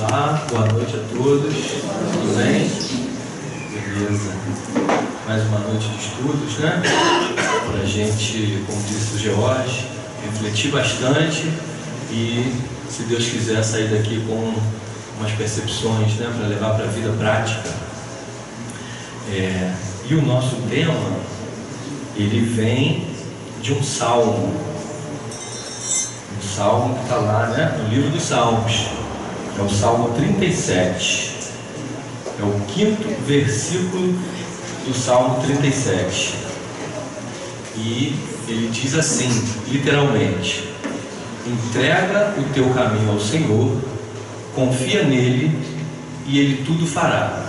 Olá, boa noite a todos, tudo bem? Beleza. Mais uma noite de estudos, né? Para a gente, como disse o George, refletir bastante e, se Deus quiser, sair daqui com umas percepções, né? Para levar para a vida prática. E o nosso tema, ele vem de um salmo. Um salmo que está lá, né? No livro dos Salmos. É o Salmo 37. É o 5º versículo do Salmo 37. E ele diz assim, literalmente: entrega o teu caminho ao Senhor, confia nele e ele tudo fará.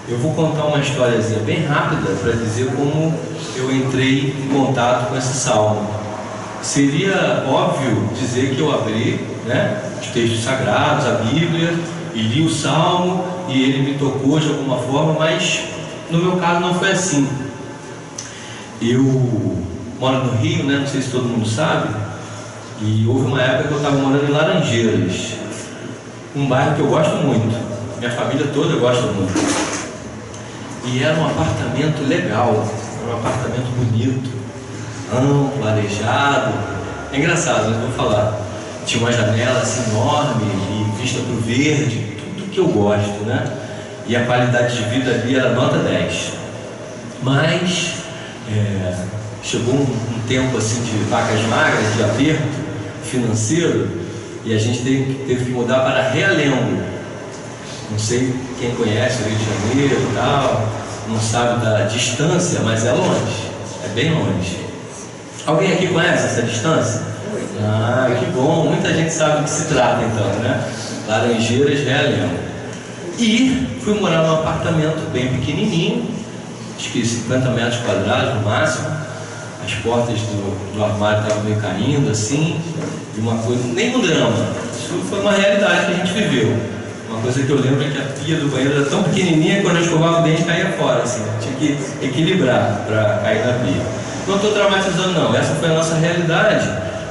Eu vou contar uma historiazinha bem rápida para dizer como eu entrei em contato com esse salmo. Seria óbvio dizer que eu abri, né, os textos sagrados, a Bíblia, e li o salmo e ele me tocou de alguma forma, mas no meu caso não foi assim. Eu moro no Rio, né, não sei se todo mundo sabe, e houve uma época que eu estava morando em Laranjeiras, um bairro que eu gosto muito, minha família toda gosta muito. E era um apartamento legal, era um apartamento bonito, amplo, arejado. É engraçado, mas vou falar. Tinha uma janela assim enorme e vista para o verde, tudo que eu gosto, né? E a qualidade de vida ali era nota 10. Mas chegou um tempo assim de vacas magras, de aperto financeiro, e a gente teve que mudar para Realengo. Não sei quem conhece o Rio de Janeiro e tal, não sabe da distância, mas é longe, é bem longe. Alguém aqui conhece essa distância? Ah, que bom, muita gente sabe do que se trata então, né? Laranjeiras, Realengo. E fui morar num apartamento bem pequenininho, acho que 50 metros quadrados no máximo. As portas do armário estavam meio caindo assim, e uma coisa, nenhum drama. Isso foi uma realidade que a gente viveu. Uma coisa que eu lembro é que a pia do banheiro era tão pequenininha que quando eu escovava o dente caía fora, assim, tinha que equilibrar para cair na pia. Não estou traumatizando não, essa foi a nossa realidade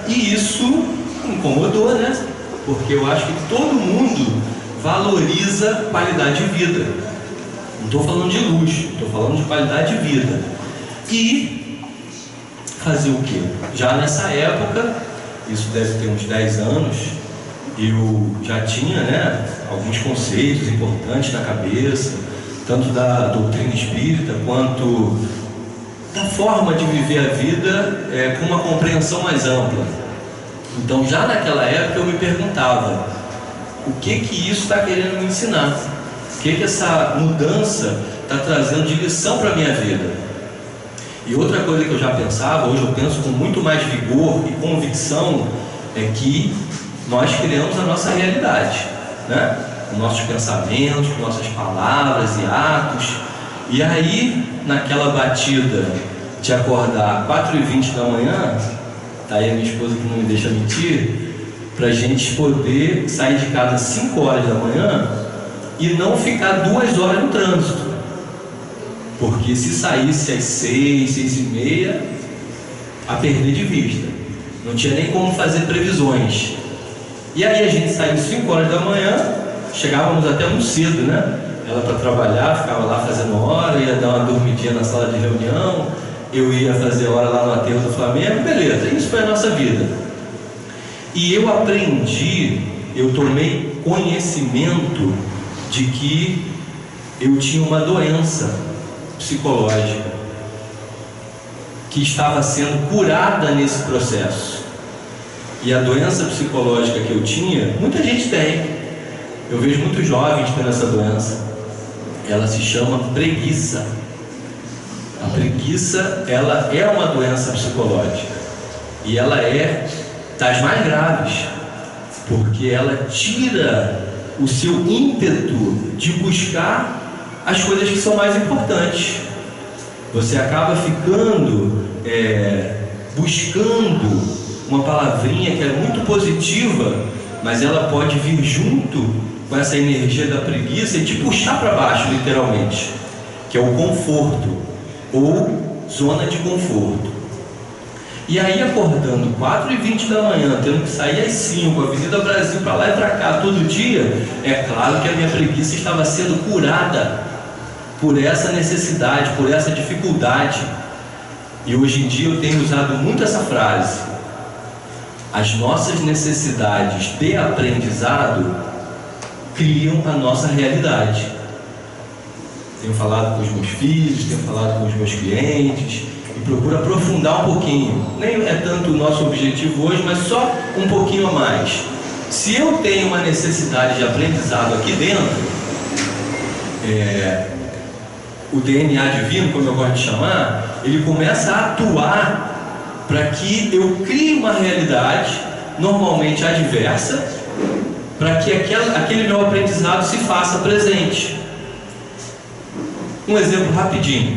e isso incomodou, né? Porque eu acho que todo mundo valoriza qualidade de vida. Não estou falando de luxo, estou falando de qualidade de vida. E fazer o quê? Já nessa época, isso deve ter uns 10 anos, eu já tinha, né, alguns conceitos importantes na cabeça, tanto da doutrina espírita quanto da forma de viver a vida com uma compreensão mais ampla. Então já naquela época eu me perguntava o que isso está querendo me ensinar, o que essa mudança está trazendo de lição para a minha vida. E outra coisa que eu já pensava, hoje eu penso com muito mais vigor e convicção, é que nós criamos a nossa realidade, né? Com nossos pensamentos, com nossas palavras e atos. E aí, naquela batida de acordar 4h20 da manhã, tá aí a minha esposa que não me deixa mentir, para a gente poder sair de casa às 5 horas da manhã e não ficar 2 horas no trânsito. Porque se saísse às 6, 6h30, a perder de vista. Não tinha nem como fazer previsões. E aí a gente saiu às 5 horas da manhã, chegávamos até muito cedo, né? Ela para trabalhar, ficava lá fazendo hora, ia dar uma dormidinha na sala de reunião, eu ia fazer hora lá no aterro do Flamengo, beleza, isso foi a nossa vida. E eu aprendi, eu tomei conhecimento de que eu tinha uma doença psicológica que estava sendo curada nesse processo. E a doença psicológica que eu tinha, muita gente tem. Eu vejo muitos jovens tendo essa doença. Ela se chama preguiça. A preguiça, ela é uma doença psicológica. E ela é das mais graves, porque ela tira o seu ímpeto de buscar as coisas que são mais importantes. Você acaba ficando buscando uma palavrinha que é muito positiva, mas ela pode vir junto com essa energia da preguiça e te puxar para baixo, literalmente, que é o conforto ou zona de conforto. E aí, acordando 4h20 da manhã, tendo que sair às 5, Avenida Brasil para lá e para cá todo dia, é claro que a minha preguiça estava sendo curada por essa necessidade, por essa dificuldade. E hoje em dia eu tenho usado muito essa frase: as nossas necessidades de aprendizado criam a nossa realidade. Tenho falado com os meus filhos, tenho falado com os meus clientes e procuro aprofundar um pouquinho. Nem é tanto o nosso objetivo hoje, mas só um pouquinho a mais. Se eu tenho uma necessidade de aprendizado aqui dentro, o DNA divino, como eu gosto de chamar, ele começa a atuar para que eu crie uma realidade, normalmente adversa, para que aquele meu aprendizado se faça presente. Um exemplo rapidinho: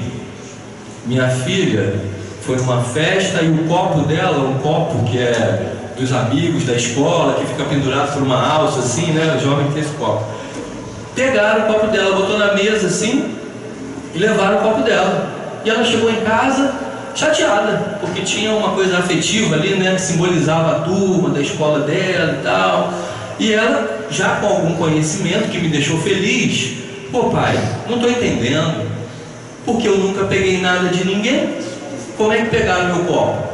minha filha foi numa festa e o copo dela, um copo que é dos amigos da escola, que fica pendurado por uma alça assim, né? O jovem tem esse copo. Pegaram o copo dela, botou na mesa assim e levaram o copo dela. E ela chegou em casa chateada, porque tinha uma coisa afetiva ali, né? Que simbolizava a turma da escola dela e tal. E ela, já com algum conhecimento que me deixou feliz: pô, pai, não estou entendendo, porque eu nunca peguei nada de ninguém. Como é que pegaram meu copo?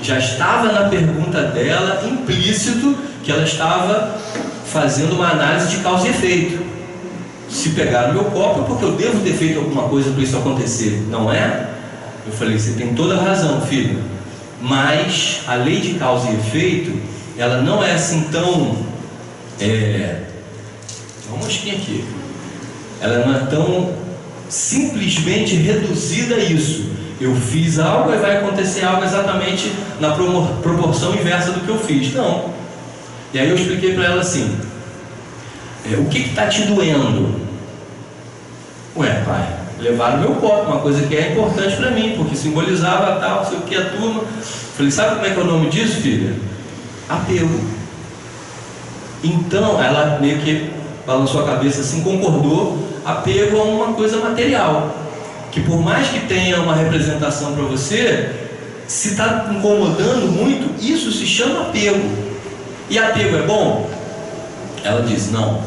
Já estava na pergunta dela implícito que ela estava fazendo uma análise de causa e efeito. Se pegaram meu copo é porque eu devo ter feito alguma coisa para isso acontecer, não é? Eu falei: você tem toda a razão, filho, mas a lei de causa e efeito, ela não é assim tão... uma mosquinha aqui. Ela não é tão simplesmente reduzida a isso. Eu fiz algo e vai acontecer algo exatamente na proporção inversa do que eu fiz. Não. E aí eu expliquei para ela assim: o que está te doendo? Ué, pai, levaram meu copo, uma coisa que é importante para mim, porque simbolizava tal, não sei o que, a turma. Falei: sabe como é que é o nome disso, filha? Apego. Então ela meio que balançou a cabeça assim, concordou. Apego a uma coisa material, que por mais que tenha uma representação para você, se está incomodando muito, isso se chama apego. E apego é bom? Ela disse: não.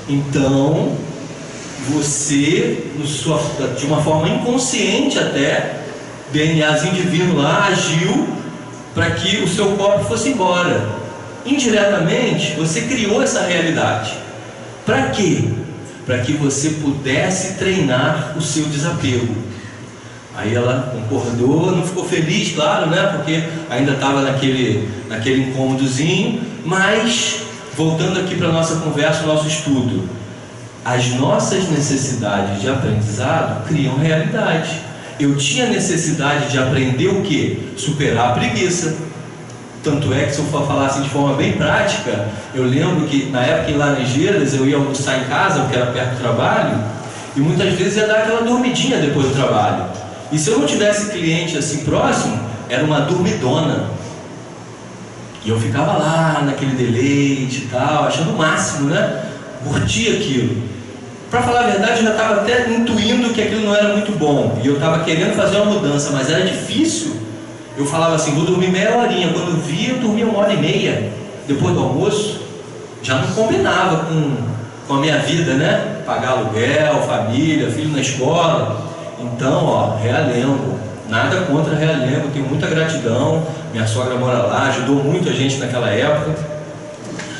Então você, de uma forma inconsciente até, DNAzinho divino lá agiu para que o seu copo fosse embora. Indiretamente você criou essa realidade. Para quê? Para que você pudesse treinar o seu desapego. Aí ela concordou, não ficou feliz, claro, né? Porque ainda estava naquele incômodozinho. Mas, voltando aqui para a nossa conversa, nosso estudo, as nossas necessidades de aprendizado criam realidade. Eu tinha necessidade de aprender o quê? Superar a preguiça. Tanto é que, se eu for falar assim de forma bem prática, eu lembro que na época em Laranjeiras eu ia almoçar em casa, porque era perto do trabalho, e muitas vezes ia dar aquela dormidinha depois do trabalho. E se eu não tivesse cliente assim próximo, era uma dormidona. E eu ficava lá naquele deleite e tal, achando o máximo, né? Curtia aquilo. Para falar a verdade, eu já estava até intuindo que aquilo não era muito bom, e eu estava querendo fazer uma mudança, mas era difícil. Eu falava assim: vou dormir meia horinha. Quando eu via, eu dormia 1h30 depois do almoço. Já não combinava com a minha vida, né? Pagar aluguel, família, filho na escola. Então, Realengo, nada contra Realengo, tenho muita gratidão. Minha sogra mora lá, ajudou muito a gente naquela época.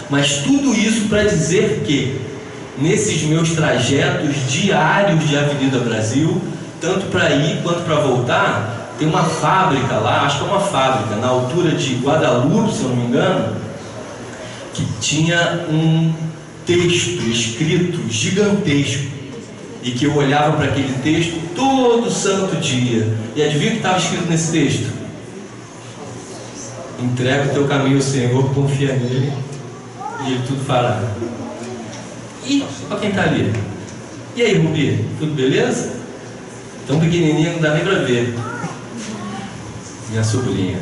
Mas tudo isso para dizer que nesses meus trajetos diários de Avenida Brasil, tanto para ir quanto para voltar, tem uma fábrica lá, acho que é uma fábrica, na altura de Guadalupe, se eu não me engano, que tinha um texto escrito gigantesco, e que eu olhava para aquele texto todo santo dia. E adivinha o que estava escrito nesse texto? Entrega o teu caminho ao Senhor, confia nele, e Ele tudo fará. E olha quem está ali. E aí, Rubi, tudo beleza? Tão pequenininha, não dá nem para ver. Minha sobrinha.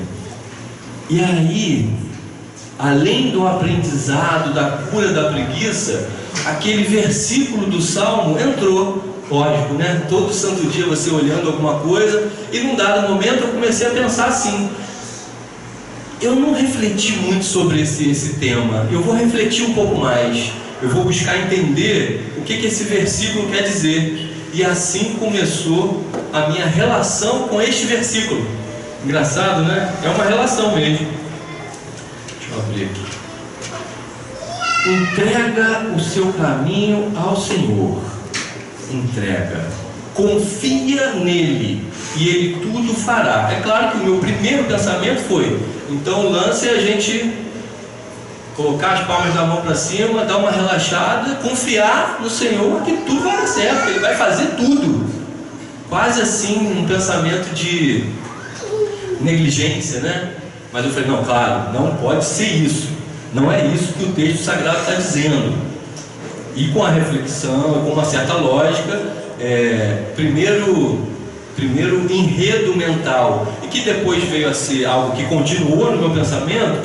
E aí, além do aprendizado, da cura da preguiça, aquele versículo do Salmo entrou. Lógico, né? Todo santo dia você olhando alguma coisa, e num dado momento eu comecei a pensar assim: eu não refleti muito sobre esse tema. Eu vou refletir um pouco mais. Eu vou buscar entender o que esse versículo quer dizer. E assim começou a minha relação com este versículo. Engraçado, né? É uma relação mesmo. Deixa eu abrir aqui. Entrega o seu caminho ao Senhor. Entrega. Confia nele e ele tudo fará. É claro que o meu primeiro pensamento foi: então o lance é a gente colocar as palmas da mão para cima, dar uma relaxada, confiar no Senhor que tudo vai dar certo, Ele vai fazer tudo. Quase assim um pensamento de negligência, né? Mas eu falei: não, claro, não pode ser isso. Não é isso que o texto sagrado está dizendo. E com a reflexão, com uma certa lógica, primeiro enredo mental, e que depois veio a ser algo que continuou no meu pensamento,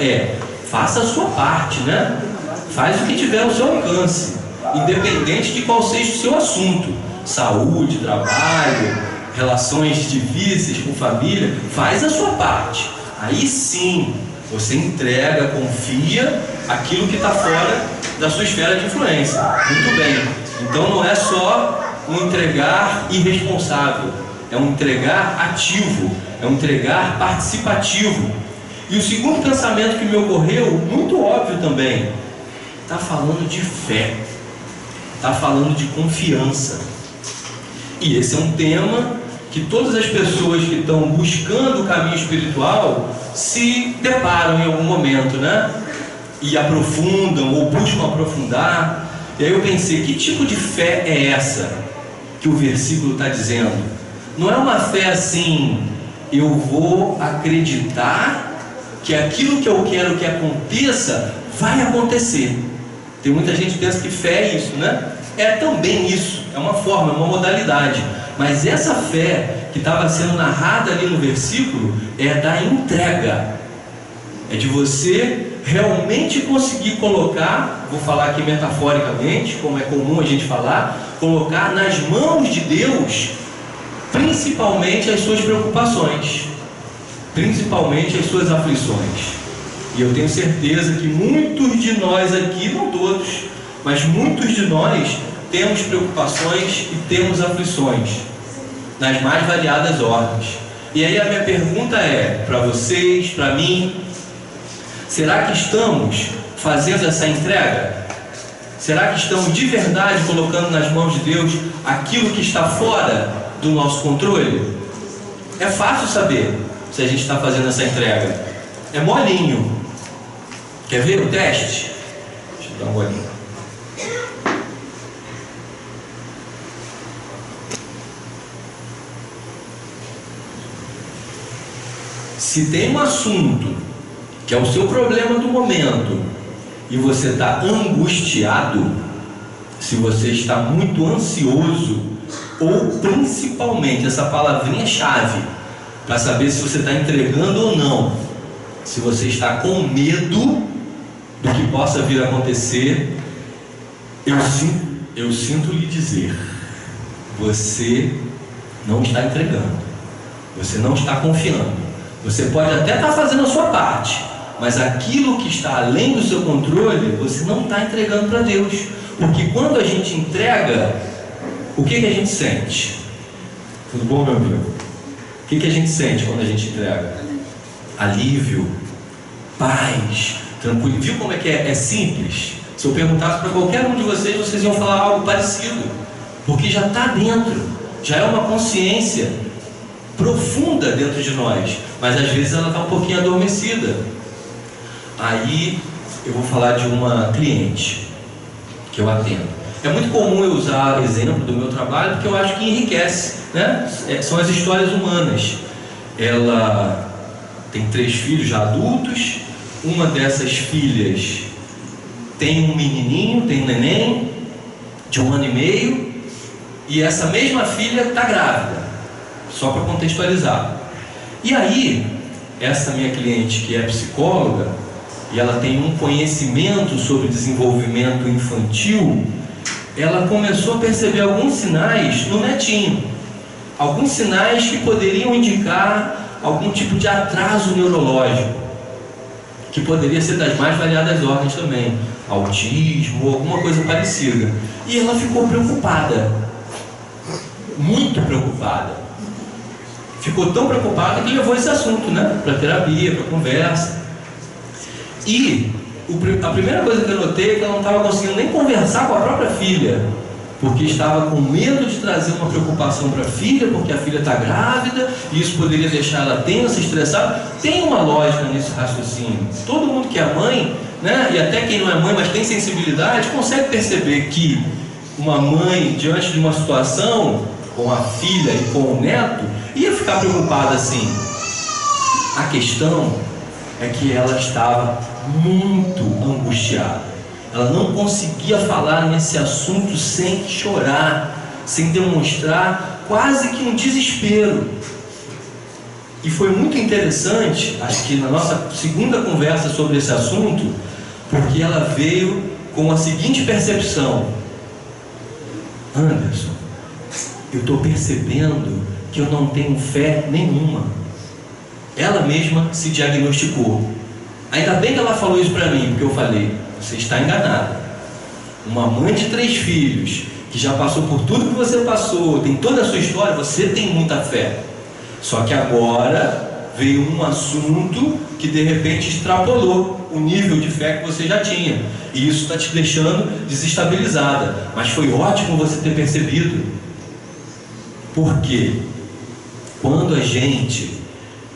faça a sua parte, né? Faz o que tiver ao seu alcance, independente de qual seja o seu assunto: saúde, trabalho, relações difíceis com família. Faz a sua parte. Aí sim, você entrega, confia aquilo que está fora da sua esfera de influência. Muito bem. Então não é só um entregar irresponsável, é um entregar ativo, é um entregar participativo. E o segundo pensamento que me ocorreu, muito óbvio também, está falando de fé, está falando de confiança. E esse é um tema que todas as pessoas que estão buscando o caminho espiritual se deparam em algum momento, né? E aprofundam ou buscam aprofundar. E aí eu pensei: que tipo de fé é essa que o versículo está dizendo? Não é uma fé assim: eu vou acreditar que aquilo que eu quero que aconteça vai acontecer. Tem muita gente que pensa que fé é isso, né? É também isso, é uma forma, é uma modalidade. Mas essa fé que estava sendo narrada ali no versículo é da entrega. É de você realmente conseguir colocar, vou falar aqui metaforicamente, como é comum a gente falar, colocar nas mãos de Deus principalmente as suas preocupações, principalmente as suas aflições. E eu tenho certeza que muitos de nós aqui, não todos, mas muitos de nós temos preocupações e temos aflições nas mais variadas ordens. E aí a minha pergunta é para vocês, para mim: será que estamos fazendo essa entrega? Será que estamos de verdade colocando nas mãos de Deus aquilo que está fora do nosso controle? É fácil saber se a gente está fazendo essa entrega. É molinho. Quer ver o teste? Deixa eu dar um olhinho. Se tem um assunto que é o seu problema do momento e você está angustiado, se você está muito ansioso, ou principalmente, essa palavrinha chave para saber se você está entregando ou não, se você está com medo do que possa vir a acontecer, eu sinto lhe dizer: você não está entregando, você não está confiando. Você pode até estar fazendo a sua parte, mas aquilo que está além do seu controle, você não está entregando para Deus. Porque quando a gente entrega, o que a gente sente? Tudo bom, meu amigo? O que a gente sente quando a gente entrega? Alívio, paz, tranquilo. Viu como é que é simples? Se eu perguntasse para qualquer um de vocês, vocês iam falar algo parecido. Porque já está dentro, já é uma consciência profunda dentro de nós, mas às vezes ela está um pouquinho adormecida. Aí eu vou falar de uma cliente que eu atendo. É muito comum eu usar exemplo do meu trabalho, porque eu acho que enriquece, né? São as histórias humanas. Ela tem 3 filhos já adultos. Uma dessas filhas tem um menininho, tem um neném de 1 ano e meio, e essa mesma filha está grávida, só para contextualizar. E aí, essa minha cliente, que é psicóloga, e ela tem um conhecimento sobre desenvolvimento infantil, ela começou a perceber alguns sinais no netinho, alguns sinais que poderiam indicar algum tipo de atraso neurológico. que poderia ser das mais variadas ordens também, autismo ou alguma coisa parecida. E ela ficou preocupada, muito preocupada. Ficou tão preocupada que levou esse assunto, né, para terapia, para conversa. E a primeira coisa que eu notei é que ela não estava conseguindo nem conversar com a própria filha, porque estava com medo de trazer uma preocupação para a filha, porque a filha está grávida, e isso poderia deixar ela tensa, estressada. Tem uma lógica nesse raciocínio. Todo mundo que é mãe, né, e até quem não é mãe, mas tem sensibilidade, consegue perceber que uma mãe, diante de uma situação, com a filha e com o neto, ia ficar preocupada assim. A questão é que ela estava muito angustiada. Ela não conseguia falar nesse assunto sem chorar, sem demonstrar quase que um desespero. E foi muito interessante, acho que na nossa segunda conversa sobre esse assunto, porque ela veio com a seguinte percepção: Anderson, eu estou percebendo que eu não tenho fé nenhuma. Ela mesma se diagnosticou. Ainda bem que ela falou isso para mim, porque eu falei: você está enganada. Uma mãe de 3 filhos, que já passou por tudo que você passou, tem toda a sua história, você tem muita fé. Só que agora veio um assunto que de repente extrapolou o nível de fé que você já tinha. E isso está te deixando desestabilizada. Mas foi ótimo você ter percebido. Porque quando a gente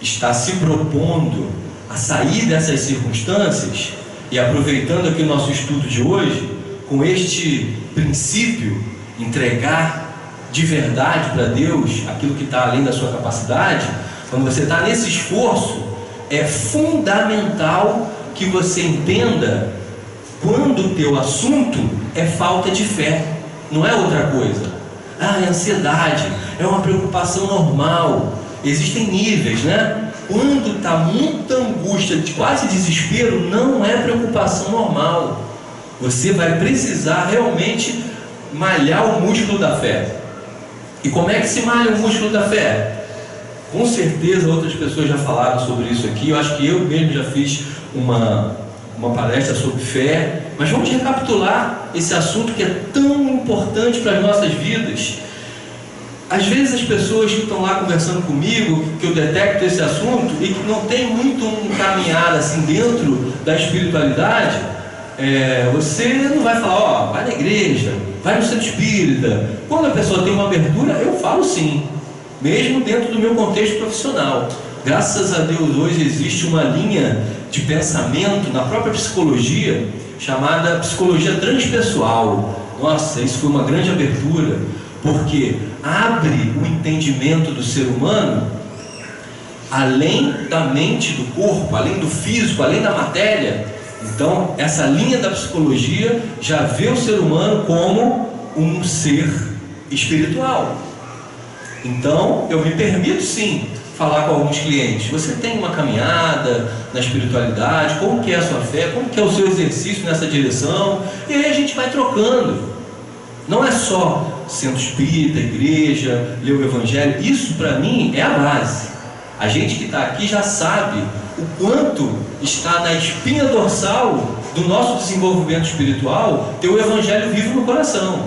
está se propondo a sair dessas circunstâncias, e aproveitando aqui o nosso estudo de hoje, com este princípio, entregar de verdade para Deus aquilo que está além da sua capacidade, quando você está nesse esforço, é fundamental que você entenda quando o teu assunto é falta de fé, não é outra coisa. É ansiedade, é uma preocupação normal. Existem níveis, né? Quando está muita angústia, quase desespero, não é preocupação normal. Você vai precisar realmente malhar o músculo da fé. E como é que se malha o músculo da fé? Com certeza outras pessoas já falaram sobre isso aqui. Eu acho que eu mesmo já fiz uma palestra sobre fé. Mas vamos recapitular esse assunto que é tão importante para as nossas vidas. Às vezes as pessoas que estão lá conversando comigo, que eu detecto esse assunto e que não tem muito um caminhar assim dentro da espiritualidade, você não vai falar, vai na igreja, vai no centro espírita. Quando a pessoa tem uma abertura, eu falo sim, mesmo dentro do meu contexto profissional. Graças a Deus hoje existe uma linha de pensamento na própria psicologia, chamada psicologia transpessoal. Nossa, isso foi uma grande abertura, porque abre o entendimento do ser humano além da mente, do corpo, além do físico, além da matéria. Então essa linha da psicologia já vê o ser humano como um ser espiritual. Então eu me permito sim falar com alguns clientes: você tem uma caminhada na espiritualidade? Como que é a sua fé? Como que é o seu exercício nessa direção? E aí a gente vai trocando. Não é só centro espírita, igreja, ler o evangelho. Isso para mim é a base. A gente que está aqui já sabe o quanto está na espinha dorsal do nosso desenvolvimento espiritual ter o evangelho vivo no coração,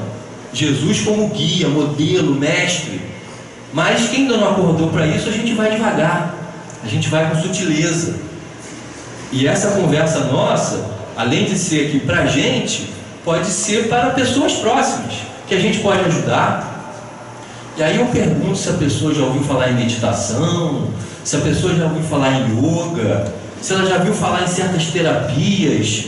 Jesus como guia, modelo, mestre. Mas quem ainda não acordou para isso, a gente vai devagar, a gente vai com sutileza. E essa conversa nossa, além de ser aqui para a gente, pode ser para pessoas próximas, que a gente pode ajudar. E aí eu pergunto se a pessoa já ouviu falar em meditação, se a pessoa já ouviu falar em yoga, se ela já ouviu falar em certas terapias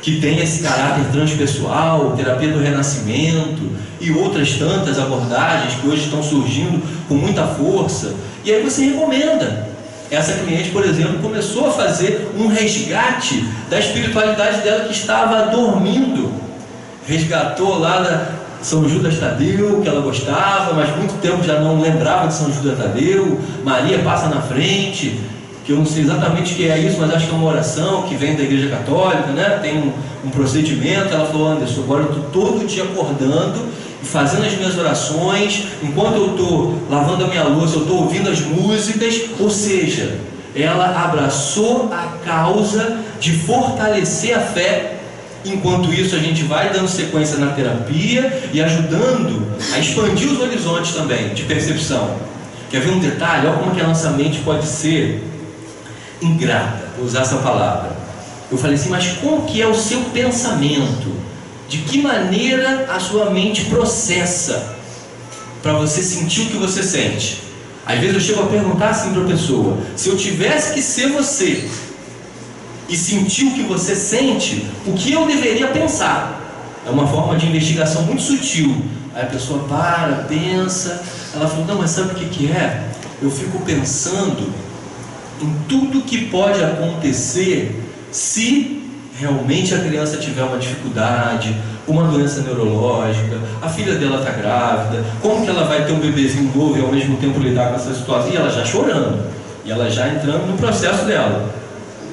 que tem esse caráter transpessoal, terapia do renascimento e outras tantas abordagens que hoje estão surgindo com muita força. E aí você recomenda. Essa cliente, por exemplo, começou a fazer um resgate da espiritualidade dela que estava dormindo. Resgatou lá da São Judas Tadeu, que ela gostava, mas muito tempo já não lembrava de São Judas Tadeu. Maria passa na frente, que eu não sei exatamente o que é isso, mas acho que é uma oração que vem da Igreja Católica, né? Tem um procedimento. Ela falou: Anderson, agora eu estou todo dia acordando e fazendo as minhas orações, enquanto eu estou lavando a minha louça, eu estou ouvindo as músicas. Ou seja, ela abraçou a causa de fortalecer a fé. Enquanto isso, a gente vai dando sequência na terapia e ajudando a expandir os horizontes também de percepção. Quer ver um detalhe? Olha como que a nossa mente pode ser ingrata, vou usar essa palavra. Eu falei assim, mas como que é o seu pensamento? De que maneira a sua mente processa para você sentir o que você sente? Às vezes eu chego a perguntar assim para a pessoa: se eu tivesse que ser você e sentir o que você sente, o que eu deveria pensar? É uma forma de investigação muito sutil. Aí a pessoa para, pensa, ela fala, não, mas sabe o que é? Eu fico pensando em tudo que pode acontecer se realmente a criança tiver uma dificuldade, uma doença neurológica, a filha dela está grávida, como que ela vai ter um bebezinho novo e ao mesmo tempo lidar com essa situação? E ela já chorando, e ela já entrando no processo dela.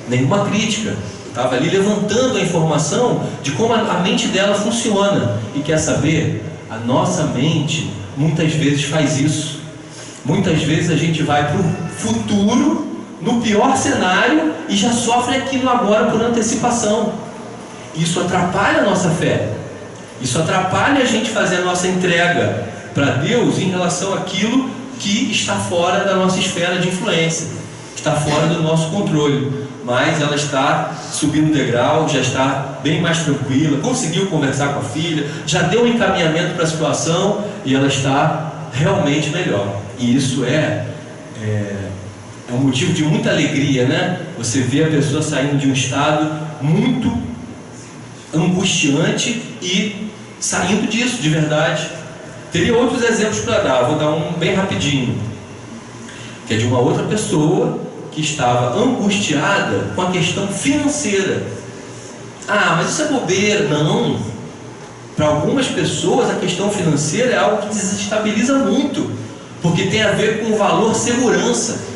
Nenhuma crítica, estava ali levantando a informação de como a mente dela funciona. E quer saber? A nossa mente muitas vezes faz isso. Muitas vezes a gente vai para o futuro, no pior cenário, e já sofre aquilo agora por antecipação. Isso atrapalha a nossa fé. Isso atrapalha a gente fazer a nossa entrega para Deus em relação àquilo que está fora da nossa esfera de influência, está fora do nosso controle. Mas ela está subindo o degrau, já está bem mais tranquila, conseguiu conversar com a filha, já deu um encaminhamento para a situação e ela está realmente melhor. E isso é um motivo de muita alegria, né? Você vê a pessoa saindo de um estado muito angustiante e saindo disso de verdade. Teria outros exemplos para dar, vou dar um bem rapidinho, que é de uma outra pessoa que estava angustiada com a questão financeira. Ah, mas isso é bobeira. Não. Para algumas pessoas a questão financeira é algo que desestabiliza muito, porque tem a ver com o valor segurança.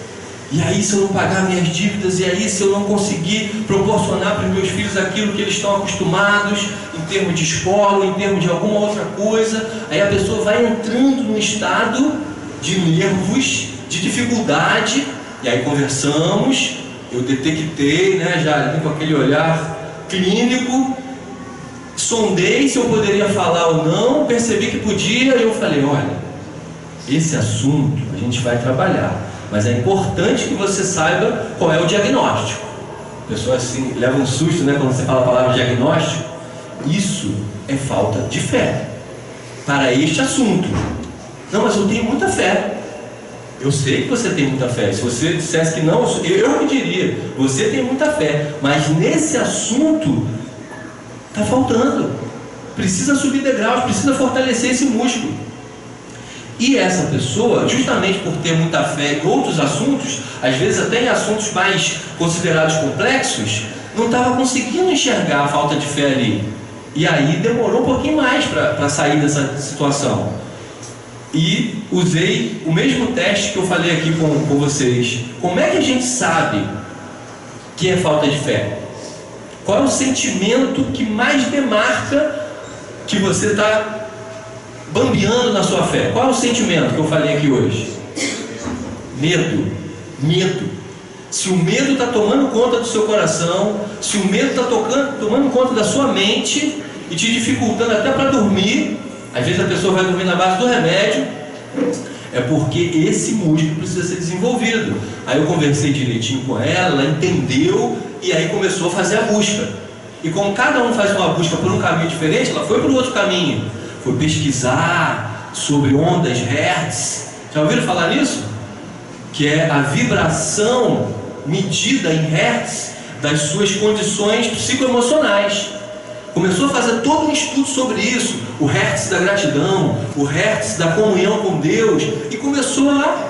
E aí, se eu não pagar minhas dívidas, e aí se eu não conseguir proporcionar para os meus filhos aquilo que eles estão acostumados, em termos de escola, em termos de alguma outra coisa, aí a pessoa vai entrando num estado de nervos, de dificuldade. E aí conversamos, eu detectei, né, já com aquele olhar clínico, sondei se eu poderia falar ou não, percebi que podia, e eu falei, olha, esse assunto a gente vai trabalhar, mas é importante que você saiba qual é o diagnóstico. A pessoa assim, leva um susto, né, quando você fala a palavra diagnóstico. Isso é falta de fé para este assunto. Não, mas eu tenho muita fé. Eu sei que você tem muita fé. Se você dissesse que não, eu me diria, você tem muita fé, mas nesse assunto está faltando. Precisa subir degraus, precisa fortalecer esse músculo. E essa pessoa, justamente por ter muita fé em outros assuntos, às vezes até em assuntos mais considerados complexos, não estava conseguindo enxergar a falta de fé ali. E aí demorou um pouquinho mais para sair dessa situação. E usei o mesmo teste que eu falei aqui com vocês. Como é que a gente sabe que é falta de fé? Qual é o sentimento que mais demarca que você está bambeando na sua fé? Qual é o sentimento que eu falei aqui hoje? Medo. Medo. Se o medo está tomando conta do seu coração, se o medo está tomando conta da sua mente e te dificultando até para dormir, às vezes a pessoa vai dormir na base do remédio, é porque esse músculo precisa ser desenvolvido. Aí eu conversei direitinho com ela entendeu, e aí começou a fazer a busca. E como cada um faz uma busca por um caminho diferente, ela foi para o outro caminho. Foi pesquisar sobre ondas Hertz. Já ouviram falar nisso? Que é a vibração medida em Hertz das suas condições psicoemocionais. Começou a fazer todo um estudo sobre isso, o Hertz da gratidão, o Hertz da comunhão com Deus, e começou a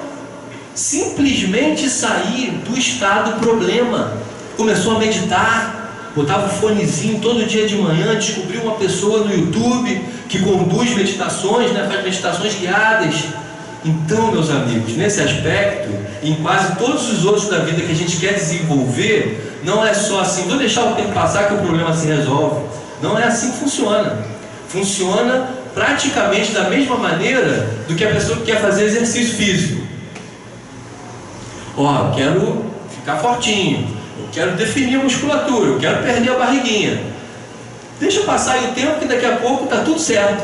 simplesmente sair do estado problema. Começou a meditar, botava o fonezinho todo dia de manhã, descobriu uma pessoa no YouTube que conduz meditações, né, faz meditações guiadas. Então, meus amigos, nesse aspecto, em quase todos os outros da vida que a gente quer desenvolver, não é só assim, vou deixar o tempo passar que o problema se resolve. Não é assim que funciona. Funciona praticamente da mesma maneira do que a pessoa que quer fazer exercício físico. Ó, quero ficar fortinho, eu quero definir a musculatura, eu quero perder a barriguinha. Deixa passar aí o tempo que daqui a pouco está tudo certo,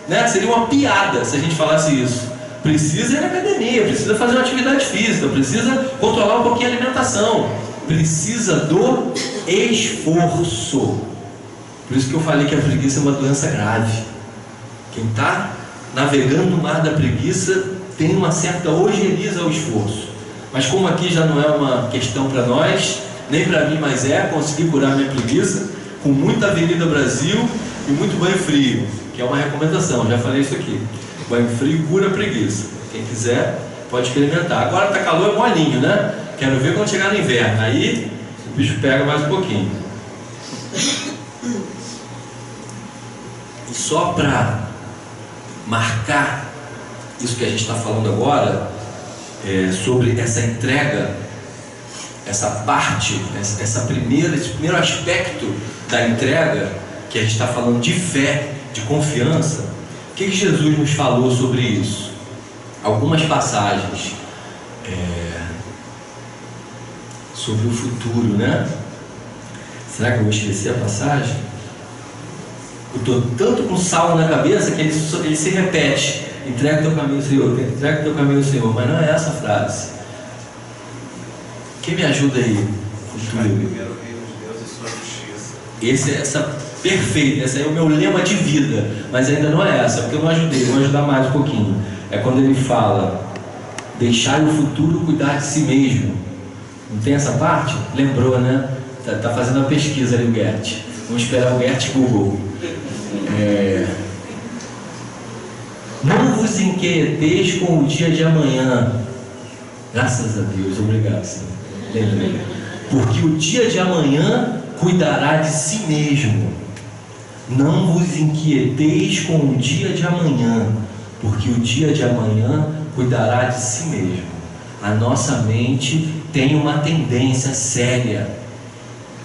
né? Seria uma piada se a gente falasse isso. Precisa ir na academia, precisa fazer uma atividade física, precisa controlar um pouquinho a alimentação, precisa do esforço. Por isso que eu falei que a preguiça é uma doença grave. Quem está navegando no mar da preguiça tem uma certa ojeriza ao esforço. Mas como aqui já não é uma questão para nós, nem para mim mais conseguir curar minha preguiça, com muita Avenida Brasil e muito banho frio, que é uma recomendação, já falei isso aqui. Banho frio cura a preguiça. Quem quiser pode experimentar. Agora está calor, é molinho, né? Quero ver quando chegar no inverno. Aí o bicho pega mais um pouquinho. E só para marcar isso que a gente está falando agora, sobre essa entrega, essa parte, esse primeiro aspecto da entrega, que a gente está falando de fé, de confiança. O que Jesus nos falou sobre isso? Algumas passagens sobre o futuro, né? Será que eu vou esquecer a passagem? Eu estou tanto com sal na cabeça que ele se repete. Entrega o teu caminho, Senhor. Entrega o teu caminho, Senhor. Mas não é essa a frase. Quem me ajuda aí? Futuro. Perfeito. Esse aí é o meu lema de vida. Mas ainda não é essa, porque eu não ajudei. Vou ajudar mais um pouquinho. É quando ele fala: deixar o futuro cuidar de si mesmo. Não tem essa parte? Lembrou, né? Tá fazendo a pesquisa ali o Gert. Vamos esperar o Gert Google. Não vos inquieteis com o dia de amanhã. Graças a Deus, obrigado, Senhor. Lembrei. Porque o dia de amanhã cuidará de si mesmo. Não vos inquieteis com o dia de amanhã, porque o dia de amanhã cuidará de si mesmo. A nossa mente tem uma tendência séria.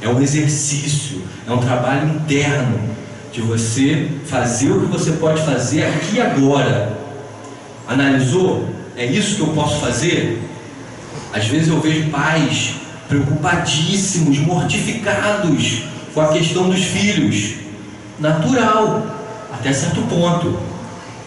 É um exercício, é um trabalho interno de você fazer o que você pode fazer aqui e agora. Analisou? É isso que eu posso fazer? Às vezes eu vejo pais preocupadíssimos, mortificados com a questão dos filhos. Natural, até certo ponto.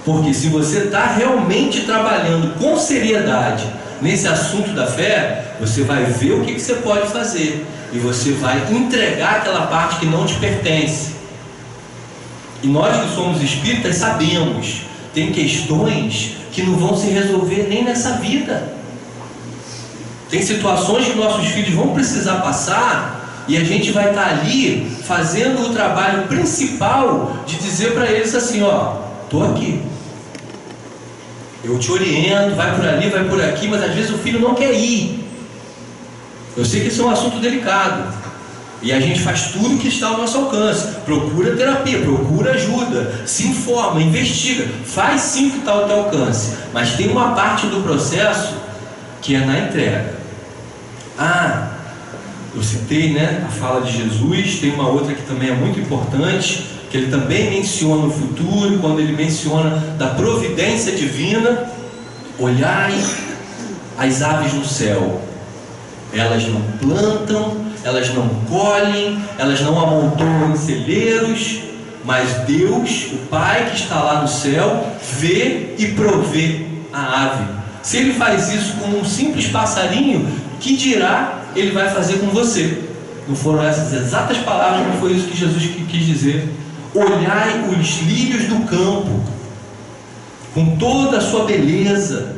Porque se você está realmente trabalhando com seriedade nesse assunto da fé, você vai ver o que você pode fazer. E você vai entregar aquela parte que não te pertence. E nós que somos espíritas sabemos, tem questões que não vão se resolver nem nessa vida. Tem situações que nossos filhos vão precisar passar e a gente vai estar ali fazendo o trabalho principal de dizer para eles assim: ó, estou aqui, eu te oriento, vai por ali, vai por aqui, mas às vezes o filho não quer ir. Eu sei que isso é um assunto delicado. E a gente faz tudo que está ao nosso alcance. Procura terapia, procura ajuda, se informa, investiga, faz sim o que está ao teu alcance. Mas tem uma parte do processo que é na entrega. Eu citei, né, a fala de Jesus. Tem uma outra que também é muito importante, que ele também menciona o futuro, quando ele menciona da providência divina. Olhai as aves no céu. Elas não plantam, elas não colhem, elas não amontoam em celeiros, mas Deus, o Pai que está lá no céu, vê e provê a ave. Se Ele faz isso com um simples passarinho, que dirá Ele vai fazer com você? Não foram essas exatas palavras, mas foi isso que Jesus quis dizer. Olhai os lírios do campo, com toda a sua beleza.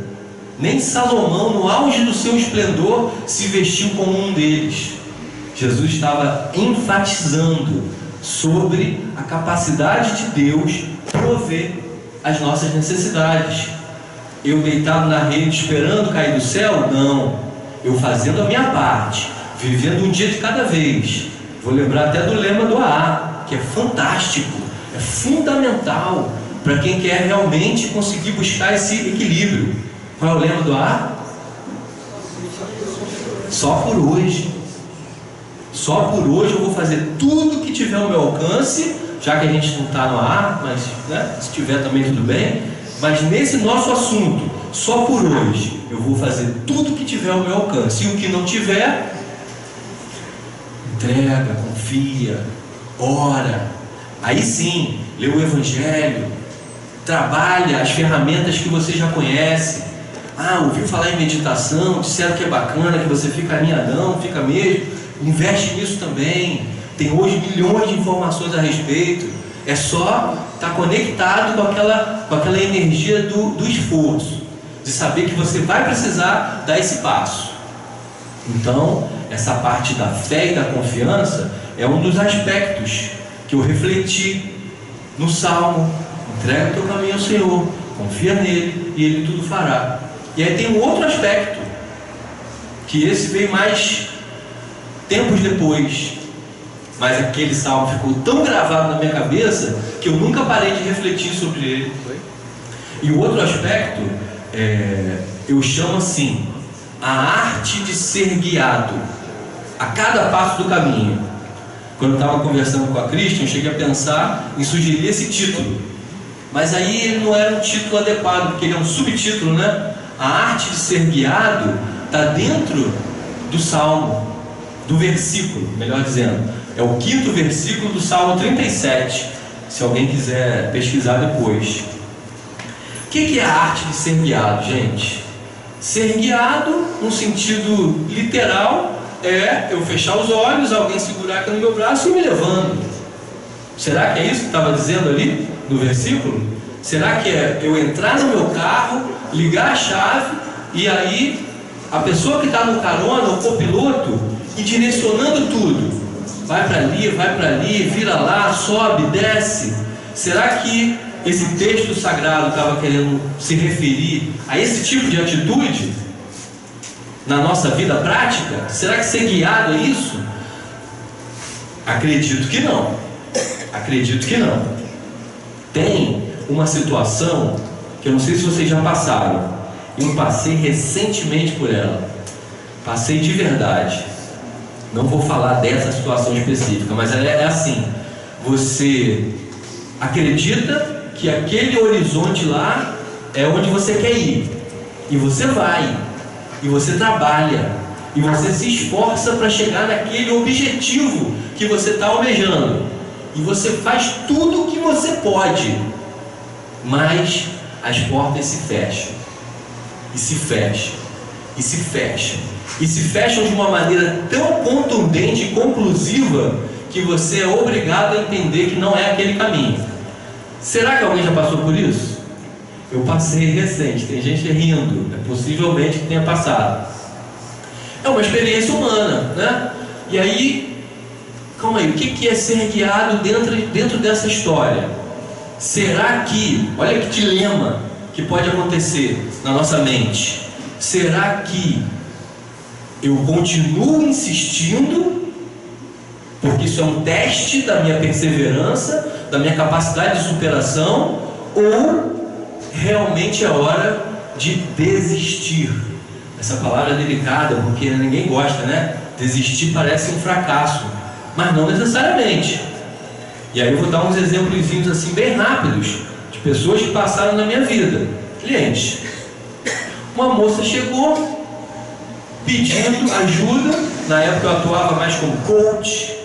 Nem Salomão, no auge do seu esplendor, se vestiu como um deles. Jesus estava enfatizando sobre a capacidade de Deus prover as nossas necessidades. Eu deitado na rede esperando cair do céu? Não. Eu fazendo a minha parte, vivendo um dia de cada vez. Vou lembrar até do lema do AA, que é fantástico, é fundamental para quem quer realmente conseguir buscar esse equilíbrio. Qual é o lema do AA? Só por hoje. Só por hoje eu vou fazer tudo que tiver ao meu alcance, já que a gente não está no ar, mas né, se tiver também tudo bem. Mas nesse nosso assunto, só por hoje eu vou fazer tudo que tiver ao meu alcance. E o que não tiver, entrega, confia, ora. Aí sim, lê o Evangelho, trabalha as ferramentas que você já conhece. Ouviu falar em meditação, disseram que é bacana, que você fica alinhadão, fica mesmo. Investe nisso também. Tem hoje milhões de informações a respeito. É só estar conectado com aquela energia do esforço, de saber que você vai precisar dar esse passo. Então, essa parte da fé e da confiança é um dos aspectos que eu refleti no Salmo. Entrega o teu caminho ao Senhor, confia nele e ele tudo fará. E aí tem um outro aspecto, que esse veio mais tempos depois, mas aquele salmo ficou tão gravado na minha cabeça que eu nunca parei de refletir sobre ele. E o outro aspecto eu chamo assim: a arte de ser guiado a cada passo do caminho. Quando eu estava conversando com a Christian, eu cheguei a pensar em sugerir esse título, mas aí ele não era um título adequado, porque ele é um subtítulo, né? A arte de ser guiado está dentro do Salmo, do versículo, melhor dizendo. É o 5º versículo do Salmo 37, se alguém quiser pesquisar depois. O que é a arte de ser guiado, gente? Ser guiado, no sentido literal, é eu fechar os olhos, alguém segurar aqui no meu braço e me levando. Será que é isso que estava dizendo ali no versículo? Será que é eu entrar no meu carro, ligar a chave e aí a pessoa que está no carona, o copiloto, e direcionando tudo? Vai para ali, vira lá, sobe, desce. Será que esse texto sagrado estava querendo se referir a esse tipo de atitude na nossa vida prática? Será que ser guiado é isso? Acredito que não. Acredito que não. Tem uma situação que eu não sei se vocês já passaram. Eu passei recentemente por ela. Passei de verdade. Não vou falar dessa situação específica, mas ela é assim: você acredita que aquele horizonte lá é onde você quer ir, e você vai, e você trabalha, e você se esforça para chegar naquele objetivo que você está almejando, e você faz tudo o que você pode, mas as portas se fecham, e se fecham, e se fecham, e se fecham de uma maneira tão contundente e conclusiva que você é obrigado a entender que não é aquele caminho. Será que alguém já passou por isso? Eu passei recente, tem gente rindo, possivelmente que tenha passado. É uma experiência humana, né? E aí, calma aí, o que é ser guiado dentro dessa história? Será que, olha que dilema que pode acontecer na nossa mente. Será que eu continuo insistindo, porque isso é um teste da minha perseverança, da minha capacidade de superação, ou realmente é hora de desistir? Essa palavra é delicada, porque ninguém gosta, né? Desistir parece um fracasso, mas não necessariamente. E aí eu vou dar uns exemplos assim bem rápidos, de pessoas que passaram na minha vida, clientes. Uma moça chegou pedindo ajuda, na época eu atuava mais como coach.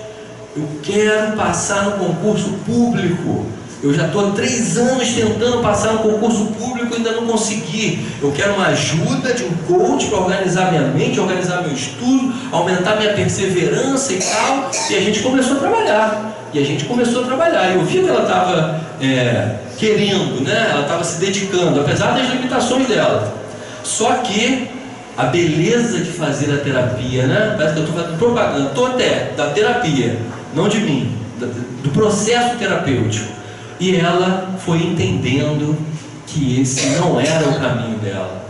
Eu quero passar no concurso público, eu já estou há 3 anos tentando passar no concurso público e ainda não consegui. Eu quero uma ajuda de um coach para organizar minha mente, organizar meu estudo, aumentar minha perseverança e tal. E a gente começou a trabalhar, e eu vi que ela estava querendo, né? Ela estava se dedicando, apesar das limitações dela. Só que a beleza de fazer a terapia, né? Parece que eu estou fazendo propaganda, estou até da terapia, não de mim, do processo terapêutico. E ela foi entendendo que esse não era o caminho dela.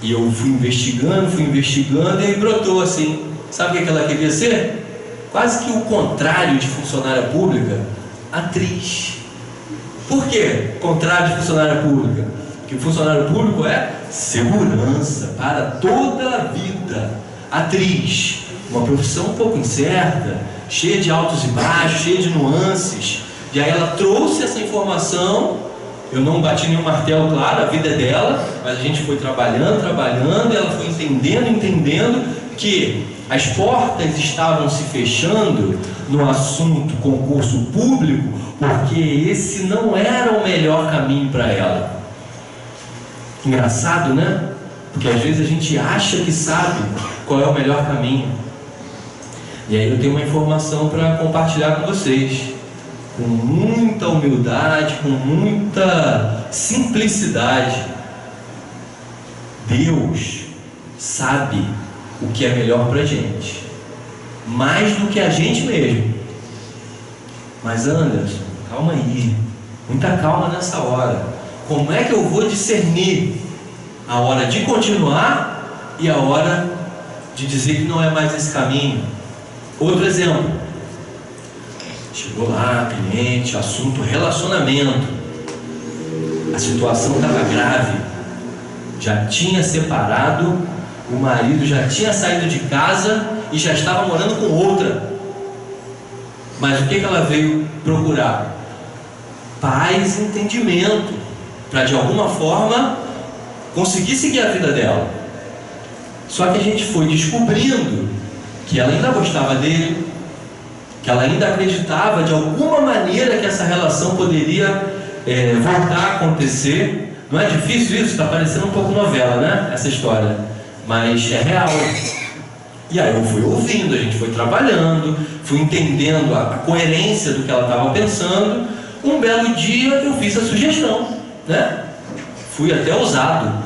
E eu fui investigando, e aí brotou assim. Sabe o que ela queria ser? Quase que o contrário de funcionária pública, atriz. Por quê? Contrário de funcionária pública? Porque o funcionário público é segurança para toda a vida. Atriz, uma profissão um pouco incerta, cheia de altos e baixos, cheia de nuances. E aí ela trouxe essa informação. Eu não bati nenhum martelo, claro, a vida é dela, mas a gente foi trabalhando, e ela foi entendendo, que as portas estavam se fechando no assunto concurso público, porque esse não era o melhor caminho para ela. Engraçado, né? Porque às vezes a gente acha que sabe qual é o melhor caminho. E aí eu tenho uma informação para compartilhar com vocês, com muita humildade, com muita simplicidade. Deus sabe o que é melhor para a gente, mais do que a gente mesmo. Mas Anderson, calma aí, muita calma nessa hora. Como é que eu vou discernir a hora de continuar e a hora de dizer que não é mais esse caminho? Outro exemplo, chegou lá, cliente, assunto relacionamento, a situação estava grave, já tinha separado, o marido já tinha saído de casa e já estava morando com outra. Mas o que ela veio procurar? Paz e entendimento, para de alguma forma conseguir seguir a vida dela. Só que a gente foi descobrindo que ela ainda gostava dele, que ela ainda acreditava de alguma maneira que essa relação poderia voltar a acontecer. Não é difícil isso? Está parecendo um pouco novela, né? Essa história, mas é real. E aí eu fui ouvindo, a gente foi trabalhando, fui entendendo a coerência do que ela estava pensando. Um belo dia eu fiz a sugestão, né? Fui até ousado.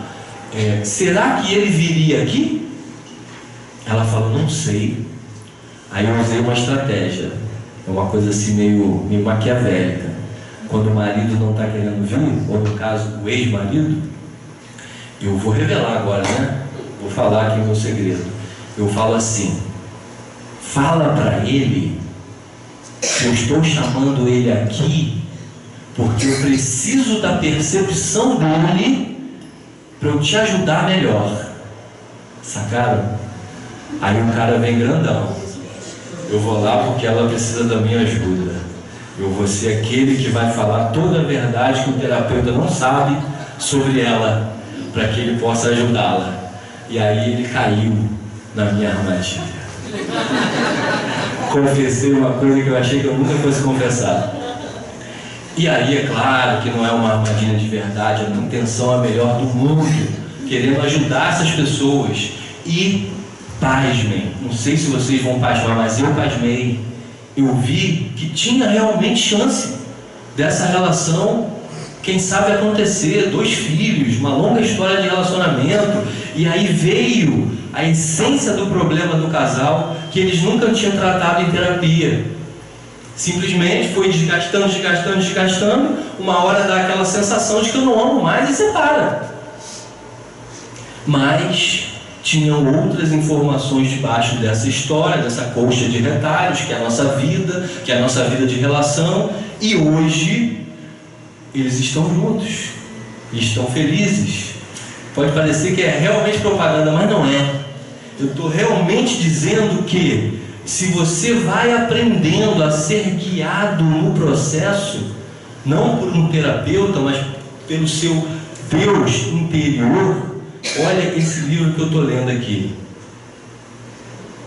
Será que ele viria aqui? Ela falou, não sei. Aí eu usei uma estratégia, uma coisa assim meio maquiavélica. Quando o marido não está querendo vir, ou no caso o ex-marido, eu vou revelar agora, né? Vou falar aqui o meu segredo. Eu falo assim, fala para ele que eu estou chamando ele aqui porque eu preciso da percepção dele para eu te ajudar melhor. Sacaram? Aí o cara vem grandão. Eu vou lá porque ela precisa da minha ajuda. Eu vou ser aquele que vai falar toda a verdade que o terapeuta não sabe sobre ela, para que ele possa ajudá-la. E aí ele caiu na minha armadilha. Confessei uma coisa que eu achei que eu nunca fosse confessar. E aí é claro que não é uma armadilha de verdade, a minha intenção é a melhor do mundo, querendo ajudar essas pessoas. E pasmem, não sei se vocês vão pasmar, mas eu pasmei. Eu vi que tinha realmente chance dessa relação, quem sabe, acontecer. 2 filhos, uma longa história de relacionamento. E aí veio a essência do problema do casal, que eles nunca tinham tratado em terapia. Simplesmente foi desgastando. Uma hora dá aquela sensação de que eu não amo mais e separa. Mas tinham outras informações debaixo dessa história, dessa colcha de retalhos, que é a nossa vida, que é a nossa vida de relação. E hoje eles estão juntos, estão felizes. Pode parecer que é realmente propaganda, mas não é. Eu estou realmente dizendo que se você vai aprendendo a ser guiado no processo, não por um terapeuta, mas pelo seu Deus interior. Olha esse livro que eu estou lendo aqui.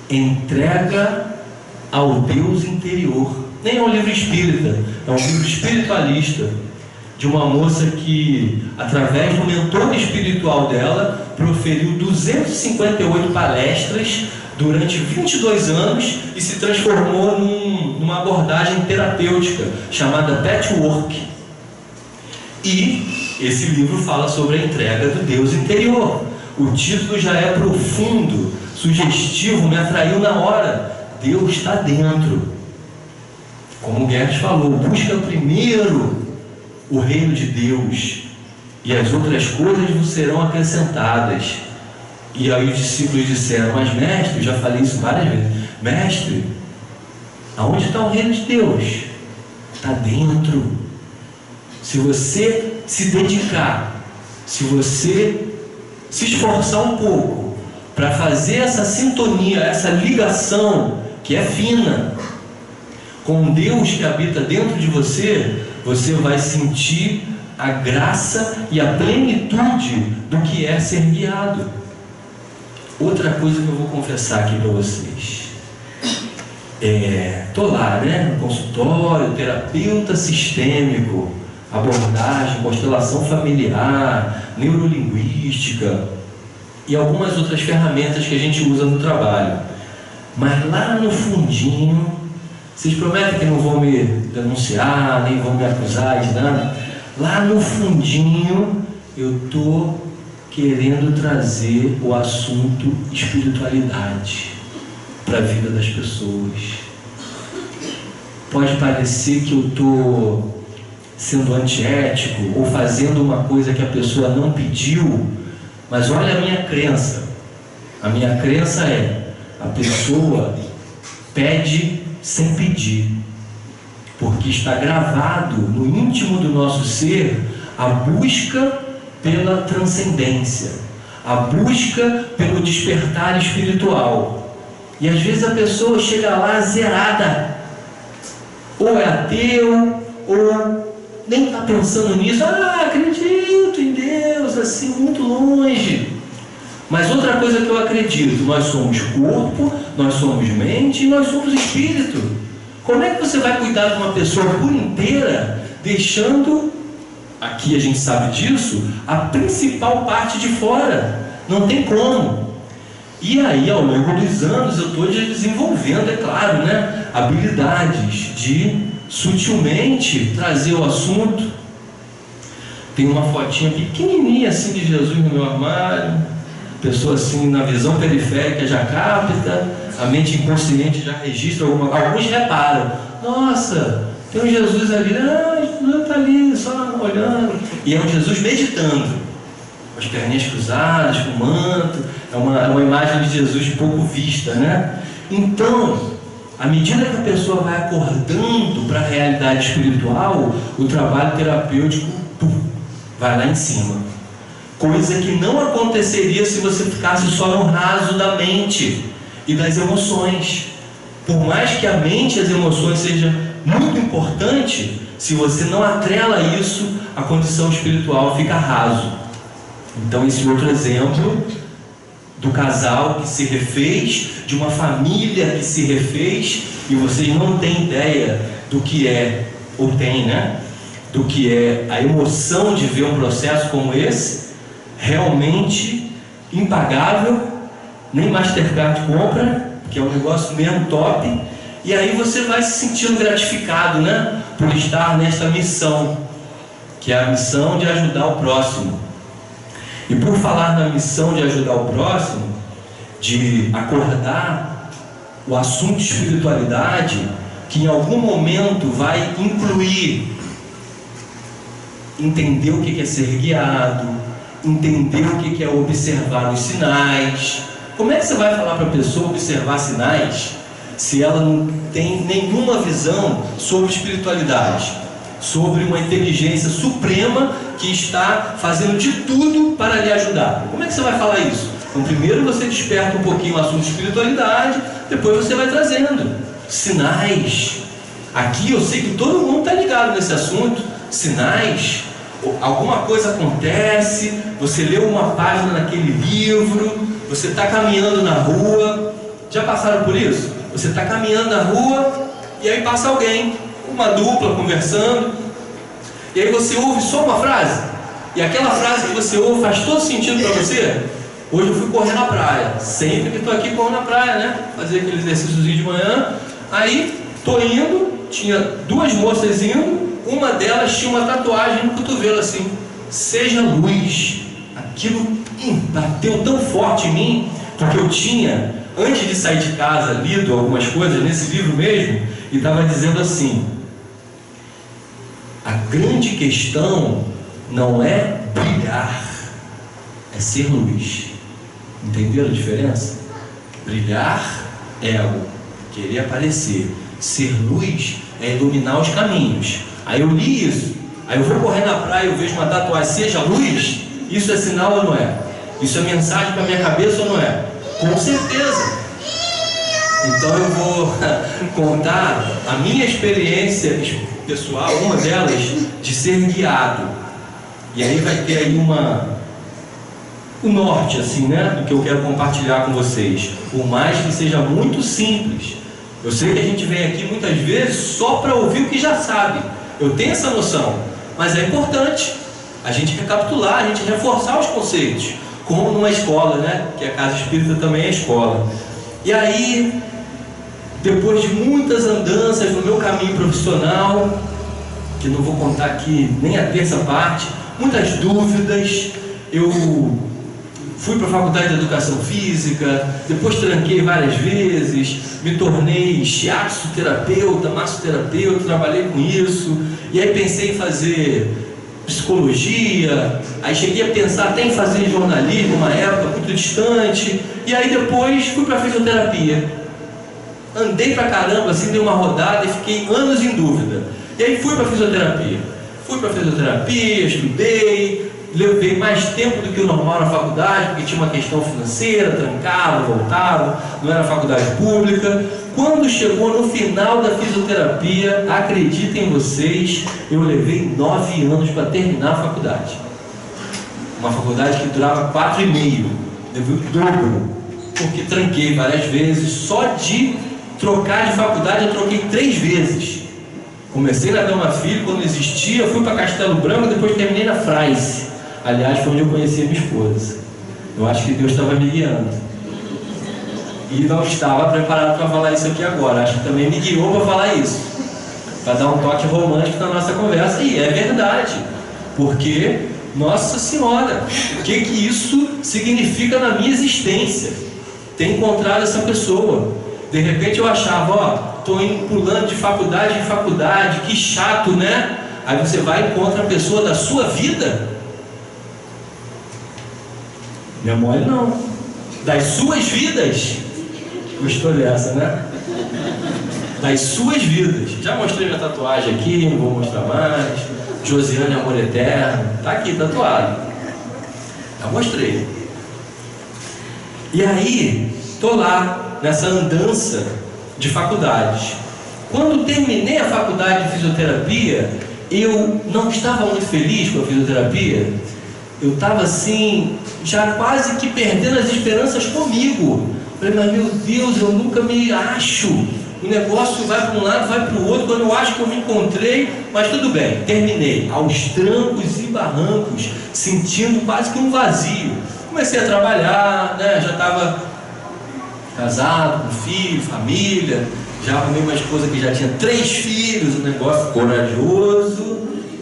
Entrega ao Deus interior. Nem é um livro espírita, é um livro espiritualista, de uma moça que, através do mentor espiritual dela, proferiu 258 palestras durante 22 anos e se transformou numa abordagem terapêutica chamada Patchwork. E esse livro fala sobre a entrega do Deus interior. O título já é profundo, sugestivo, me atraiu na hora. Deus está dentro. Como o Guedes falou, busca primeiro o reino de Deus e as outras coisas vos serão acrescentadas. E aí os discípulos disseram, mas mestre, eu já falei isso várias vezes, mestre, aonde está o reino de Deus? Está dentro. Se você se dedicar, se você se esforçar um pouco para fazer essa sintonia, essa ligação que é fina com Deus que habita dentro de você, você vai sentir a graça e a plenitude do que é ser guiado. Outra coisa que eu vou confessar aqui para vocês. Estou lá, né, no consultório, terapeuta sistêmico, abordagem, constelação familiar, neurolinguística e algumas outras ferramentas que a gente usa no trabalho. Mas lá no fundinho, vocês prometem que não vão me denunciar, nem vão me acusar de nada? Lá no fundinho, eu estou querendo trazer o assunto espiritualidade para a vida das pessoas. Pode parecer que eu estou sendo antiético ou fazendo uma coisa que a pessoa não pediu, mas olha a minha crença. A minha crença é: a pessoa pede sem pedir, porque está gravado no íntimo do nosso ser a busca pela transcendência, a busca pelo despertar espiritual. E às vezes a pessoa chega lá zerada, ou é ateu, ou nem está pensando nisso. Acredito em Deus, assim, muito longe. Mas outra coisa que eu acredito: nós somos corpo, nós somos mente e nós somos espírito. Como é que você vai cuidar de uma pessoa por inteira, deixando, aqui a gente sabe disso, a principal parte de fora? Não tem como. E aí, ao longo dos anos, eu estou desenvolvendo, é claro, né, habilidades de sutilmente trazer o assunto. Tem uma fotinha pequenininha assim de Jesus no meu armário. Pessoa assim, na visão periférica já capta, a mente inconsciente já registra alguma coisa. Alguns reparam: nossa, tem um Jesus ali. Jesus está ali só olhando. E é um Jesus meditando, com as perninhas cruzadas, com o manto. É uma imagem de Jesus pouco vista, né? Então, à medida que a pessoa vai acordando para a realidade espiritual, o trabalho terapêutico vai lá em cima. Coisa que não aconteceria se você ficasse só no raso da mente e das emoções. Por mais que a mente e as emoções sejam muito importantes, se você não atrela isso, a condição espiritual fica raso. Então, esse outro exemplo do casal que se refez, de uma família que se refez, e vocês não têm ideia do que é, ou tem, né? Do que é a emoção de ver um processo como esse. Realmente impagável, nem Mastercard compra, que é um negócio mesmo top. E aí você vai se sentindo gratificado, né, por estar nesta missão, que é a missão de ajudar o próximo. E por falar na missão de ajudar o próximo, de acordar o assunto espiritualidade, que em algum momento vai incluir entender o que é ser guiado, entender o que é observar os sinais. Como é que você vai falar para a pessoa observar sinais se ela não tem nenhuma visão sobre espiritualidade, sobre uma inteligência suprema que está fazendo de tudo para lhe ajudar? Como é que você vai falar isso? Então, primeiro você desperta um pouquinho o assunto de espiritualidade, depois você vai trazendo sinais. Aqui eu sei que todo mundo está ligado nesse assunto. Sinais. Alguma coisa acontece, você leu uma página naquele livro, você está caminhando na rua. Já passaram por isso? Você está caminhando na rua e aí passa alguém, uma dupla conversando, e aí você ouve só uma frase, e aquela frase que você ouve faz todo sentido para você. Hoje eu fui correr na praia, sempre que estou aqui corro na praia, né? Fazer aquele exercíciozinho de manhã. Aí estou indo, tinha duas moças indo. Uma delas tinha uma tatuagem no cotovelo assim: seja luz. Aquilo bateu tão forte em mim, porque eu tinha, antes de sair de casa, lido algumas coisas nesse livro mesmo, e estava dizendo assim: a grande questão não é brilhar, é ser luz. Entenderam a diferença? Brilhar é querer aparecer. Ser luz é iluminar os caminhos. Aí eu li isso, aí eu vou correr na praia e eu vejo uma tatuagem, seja luz. Isso é sinal ou não é? Isso é mensagem para minha cabeça ou não é? Com certeza. Então eu vou contar a minha experiência pessoal, uma delas, de ser guiado. E aí vai ter aí o norte, assim, né, do que eu quero compartilhar com vocês, por mais que seja muito simples. Eu sei que a gente vem aqui muitas vezes só para ouvir o que já sabe. Eu tenho essa noção, mas é importante a gente recapitular, a gente reforçar os conceitos, como numa escola, né, que a Casa Espírita também é escola. E aí, depois de muitas andanças no meu caminho profissional, que não vou contar aqui nem a terça parte, muitas dúvidas, eu fui para a Faculdade de Educação Física, depois tranquei várias vezes, me tornei shiatsu-terapeuta, massoterapeuta, trabalhei com isso, e aí pensei em fazer psicologia, aí cheguei a pensar até em fazer jornalismo, uma época muito distante, e aí depois fui para a fisioterapia. Andei pra caramba, assim, dei uma rodada e fiquei anos em dúvida. E aí fui para a fisioterapia. Fui para a fisioterapia, estudei, levei mais tempo do que o normal na faculdade, porque tinha uma questão financeira, trancava, voltava, não era faculdade pública. Quando chegou no final da fisioterapia, acreditem vocês, eu levei 9 anos para terminar a faculdade. Uma faculdade que durava 4,5, levei o dobro, porque tranquei várias vezes. Só de trocar de faculdade eu troquei 3 vezes. Comecei na Dama Filho, quando existia, fui para Castelo Branco, depois terminei na Fraice. Aliás, foi onde eu conheci a minha esposa. Eu acho que Deus estava me guiando. E não estava preparado para falar isso aqui agora. Acho que também me guiou para falar isso, para dar um toque romântico na nossa conversa. E é verdade, porque, Nossa Senhora, o que isso significa na minha existência? Ter encontrado essa pessoa. De repente eu achava, ó, estou pulando de faculdade em faculdade, que chato, né? Aí você vai e encontra a pessoa da sua vida. Não é mole não. Das suas vidas. Gostou dessa, né? Das suas vidas. Já mostrei minha tatuagem aqui, não vou mostrar mais. Josiane, amor eterno. Tá aqui tatuado. Já mostrei. E aí, tô lá nessa andança de faculdades. Quando terminei a faculdade de fisioterapia, eu não estava muito feliz com a fisioterapia. Eu estava assim, já quase que perdendo as esperanças comigo. Falei, mas meu Deus, eu nunca me acho. O negócio vai para um lado, vai para o outro. Quando eu acho que eu me encontrei, mas tudo bem, terminei. Aos trancos e barrancos, sentindo quase que um vazio. Comecei a trabalhar, né? Já estava casado, com filho, família. Já arrumei uma esposa que já tinha 3 filhos, um negócio corajoso.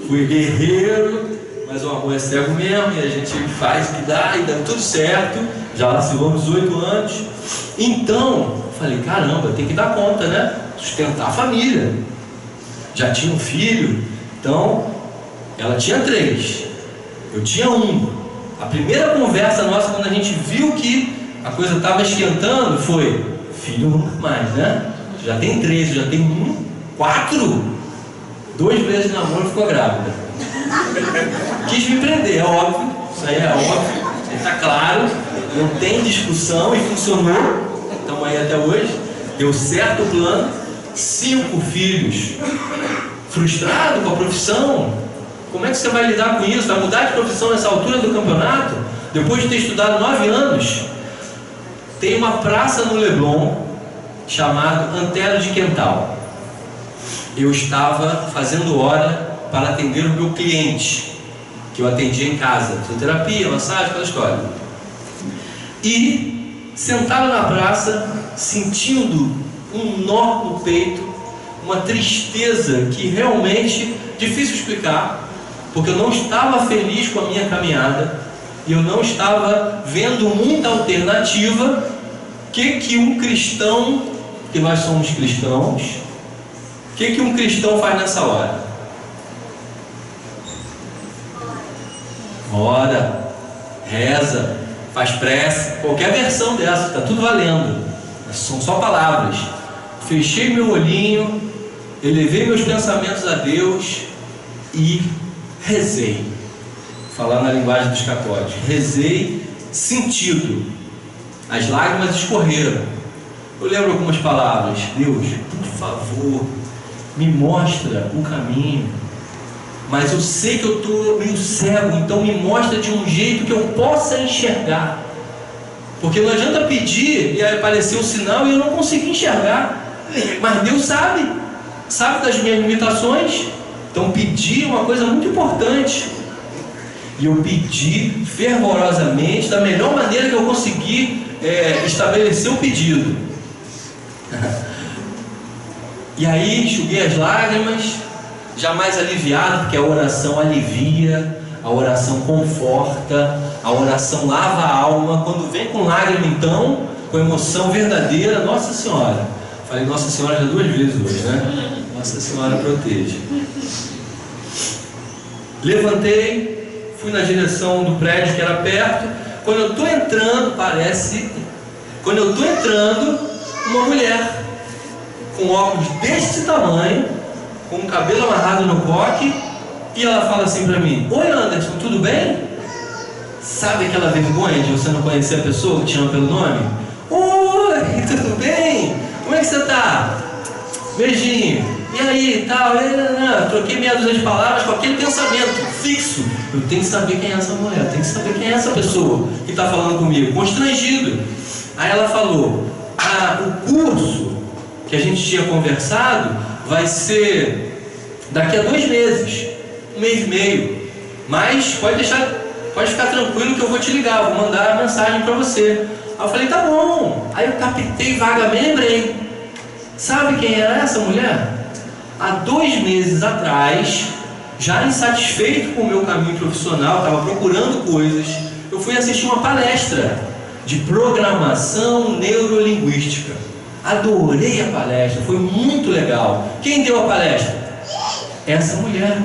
Fui guerreiro. Mas o amor é cego mesmo, e a gente faz o que dá, e dá tudo certo. Já lá se vamos 18 anos. Então, falei, caramba, tem que dar conta, né? Sustentar a família. Já tinha um filho, então, ela tinha 3, eu tinha 1. A primeira conversa nossa, quando a gente viu que a coisa estava esquentando, foi, filho nunca mais, né? Já tem 3, já tem 1, 4. 2 meses de namoro, ficou grávida. Quis me prender, é óbvio, isso aí é óbvio, está claro, não tem discussão, e funcionou. Estamos aí até hoje, deu certo o plano. 5 filhos, frustrado com a profissão. Como é que você vai lidar com isso? Vai mudar de profissão nessa altura do campeonato? Depois de ter estudado 9 anos? Tem uma praça no Leblon chamada Antero de Quental. Eu estava fazendo hora para atender o meu cliente, que eu atendia em casa, fisioterapia, massagem, aquela história. E, sentado na praça, sentindo um nó no peito, uma tristeza que realmente difícil explicar, porque eu não estava feliz com a minha caminhada, e eu não estava vendo muita alternativa. O que um cristão, que nós somos cristãos, o que um cristão faz nessa hora? Ora, reza, faz prece, qualquer versão dessa, está tudo valendo, são só palavras. Fechei meu olhinho, elevei meus pensamentos a Deus e rezei. Falar na linguagem dos católicos, rezei sentido, as lágrimas escorreram. Eu lembro algumas palavras: Deus, por favor, me mostra o caminho, mas eu sei que eu estou meio cego, então me mostra de um jeito que eu possa enxergar. Porque não adianta pedir e aparecer o sinal e eu não conseguir enxergar. Mas Deus sabe das minhas limitações. Então pedir é uma coisa muito importante. E eu pedi fervorosamente, da melhor maneira que eu consegui estabelecer o pedido. E aí enxuguei as lágrimas, já mais aliviado, porque a oração alivia, a oração conforta, a oração lava a alma. Quando vem com lágrima, então, com emoção verdadeira, Nossa Senhora. Falei Nossa Senhora já 2 vezes hoje, né? Nossa Senhora proteja. Levantei, fui na direção do prédio que era perto. Quando eu estou entrando, uma mulher com óculos desse tamanho, com o cabelo amarrado no coque, e ela fala assim para mim: oi Anderson, tudo bem? Sabe aquela vergonha de você não conhecer a pessoa que te chama pelo nome? Oi, tudo bem? Como é que você tá? Beijinho. E aí, tal? Troquei meia dúzia de palavras com aquele pensamento fixo: eu tenho que saber quem é essa mulher, eu tenho que saber quem é essa pessoa que está falando comigo, constrangido. Aí ela falou: o curso que a gente tinha conversado vai ser daqui a 2 meses, 1 mês e meio, mas pode ficar tranquilo que eu vou te ligar, vou mandar a mensagem para você. Aí eu falei: tá bom. Aí eu captei vagamente, lembrei: sabe quem era essa mulher? Há 2 meses atrás, já insatisfeito com o meu caminho profissional, estava procurando coisas, eu fui assistir uma palestra de programação neurolinguística. Adorei a palestra, foi muito legal. Quem deu a palestra? Essa mulher.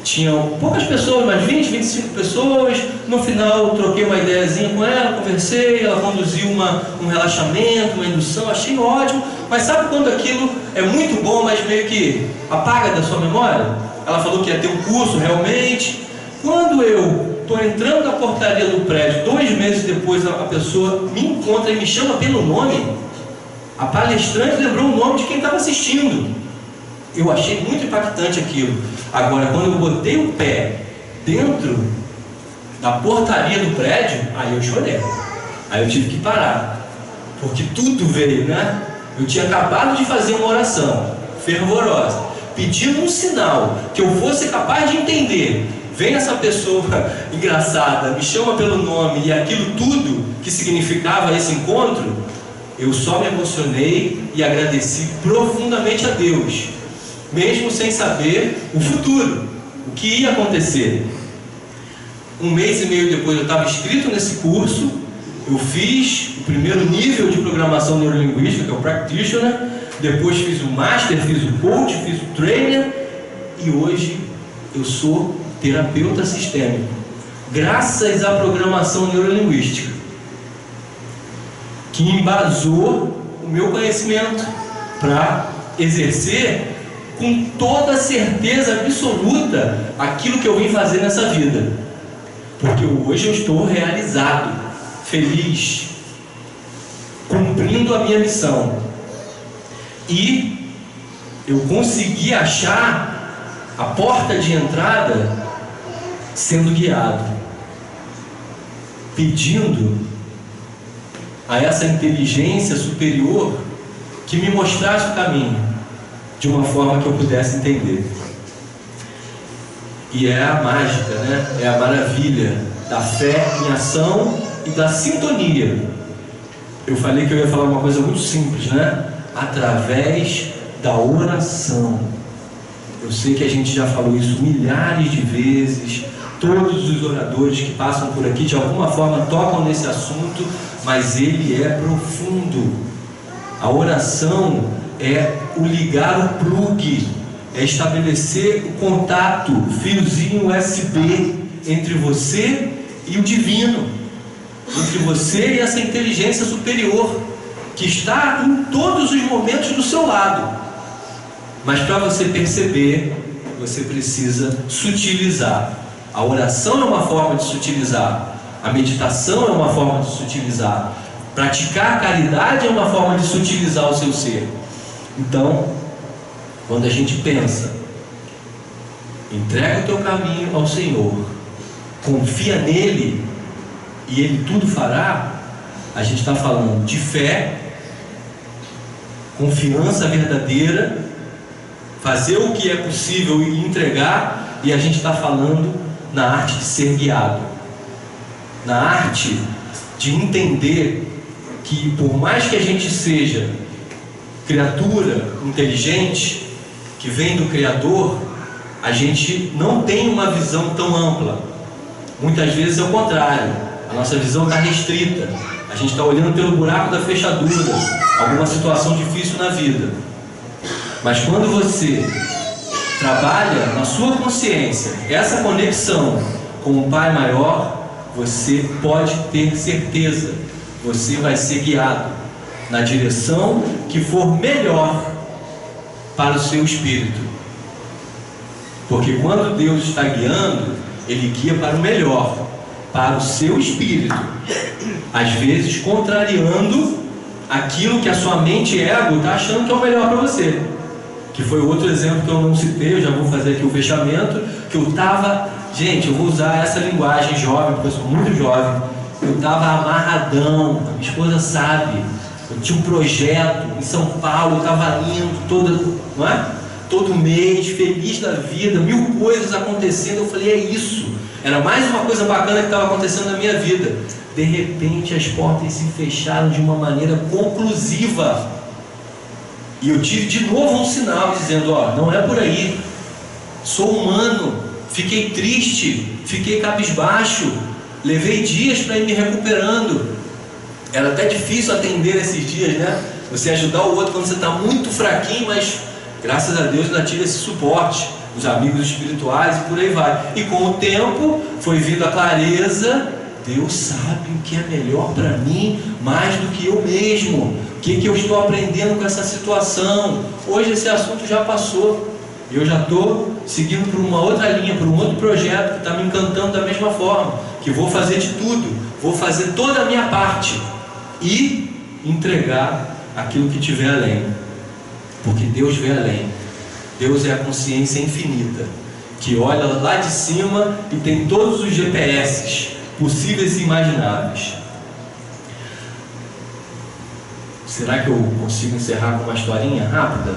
Tinham poucas pessoas, umas 20, 25 pessoas. No final eu troquei uma ideiazinha com ela, conversei, ela conduziu um relaxamento, uma indução, achei ótimo. Mas sabe quando aquilo é muito bom, mas meio que apaga da sua memória? Ela falou que ia ter um curso realmente. Quando eu estou entrando na portaria do prédio, 2 meses depois a pessoa me encontra e me chama pelo nome. A palestrante lembrou o nome de quem estava assistindo. Eu achei muito impactante aquilo. Agora, quando eu botei o pé dentro da portaria do prédio, aí eu chorei. Aí eu tive que parar, porque tudo veio, né? Eu tinha acabado de fazer uma oração fervorosa, pedindo um sinal que eu fosse capaz de entender. Vem essa pessoa engraçada, me chama pelo nome, e aquilo tudo que significava esse encontro, eu só me emocionei e agradeci profundamente a Deus, mesmo sem saber o futuro, o que ia acontecer. 1 mês e meio depois eu estava inscrito nesse curso, eu fiz o primeiro nível de programação neurolinguística, que é o Practitioner, depois fiz o Master, fiz o Coach, fiz o Trainer, e hoje eu sou terapeuta sistêmico, graças à programação neurolinguística, que embasou o meu conhecimento para exercer com toda certeza absoluta aquilo que eu vim fazer nessa vida. Porque hoje eu estou realizado, feliz, cumprindo a minha missão. E eu consegui achar a porta de entrada sendo guiado, pedindo a essa inteligência superior que me mostrasse o caminho de uma forma que eu pudesse entender. E é a mágica, né? É a maravilha da fé em ação e da sintonia. Eu falei que eu ia falar uma coisa muito simples, né? Através da oração. Eu sei que a gente já falou isso milhares de vezes. Todos os oradores que passam por aqui de alguma forma tocam nesse assunto, mas ele é profundo. A oração é o ligar o plug, é estabelecer o contato, fiozinho USB entre você e o divino, entre você e essa inteligência superior que está em todos os momentos do seu lado. Mas para você perceber, você precisa sutilizar. A oração é uma forma de sutilizar, a meditação é uma forma de sutilizar, praticar a caridade é uma forma de sutilizar o seu ser. Então, quando a gente pensa entrega o teu caminho ao Senhor, confia nele e ele tudo fará, a gente está falando de fé, confiança verdadeira, fazer o que é possível e entregar, e a gente está falando na arte de ser guiado, na arte de entender que por mais que a gente seja criatura inteligente, que vem do Criador, a gente não tem uma visão tão ampla. Muitas vezes é o contrário, a nossa visão está restrita, a gente está olhando pelo buraco da fechadura, alguma situação difícil na vida. Mas quando você trabalha na sua consciência essa conexão com o Pai maior, você pode ter certeza, você vai ser guiado na direção que for melhor para o seu espírito. Porque quando Deus está guiando, Ele guia para o melhor, para o seu espírito, às vezes contrariando aquilo que a sua mente ego está achando que é o melhor para você. Que foi outro exemplo que eu não citei, eu já vou fazer aqui o fechamento, que eu estava, gente, eu vou usar essa linguagem jovem, porque eu sou muito jovem, eu estava amarradão, a minha esposa sabe, eu tinha um projeto em São Paulo, eu estava indo todo mês, feliz da vida, 1000 coisas acontecendo, eu falei, é isso, era mais uma coisa bacana que estava acontecendo na minha vida. De repente as portas se fecharam de uma maneira conclusiva, e eu tive de novo um sinal dizendo, não é por aí, sou humano, fiquei triste, fiquei cabisbaixo, levei dias para ir me recuperando, era até difícil atender esses dias, né? Você ajudar o outro quando você está muito fraquinho, mas graças a Deus ainda tive esse suporte, os amigos espirituais e por aí vai. E com o tempo foi vindo a clareza, Deus sabe o que é melhor para mim mais do que eu mesmo. O que eu estou aprendendo com essa situação? Hoje esse assunto já passou. Eu já estou seguindo por uma outra linha, por um outro projeto que está me encantando da mesma forma. Que vou fazer de tudo, vou fazer toda a minha parte e entregar aquilo que tiver além. Porque Deus vê além. Deus é a consciência infinita, que olha lá de cima e tem todos os GPS possíveis e imagináveis. Será que eu consigo encerrar com uma historinha rápida?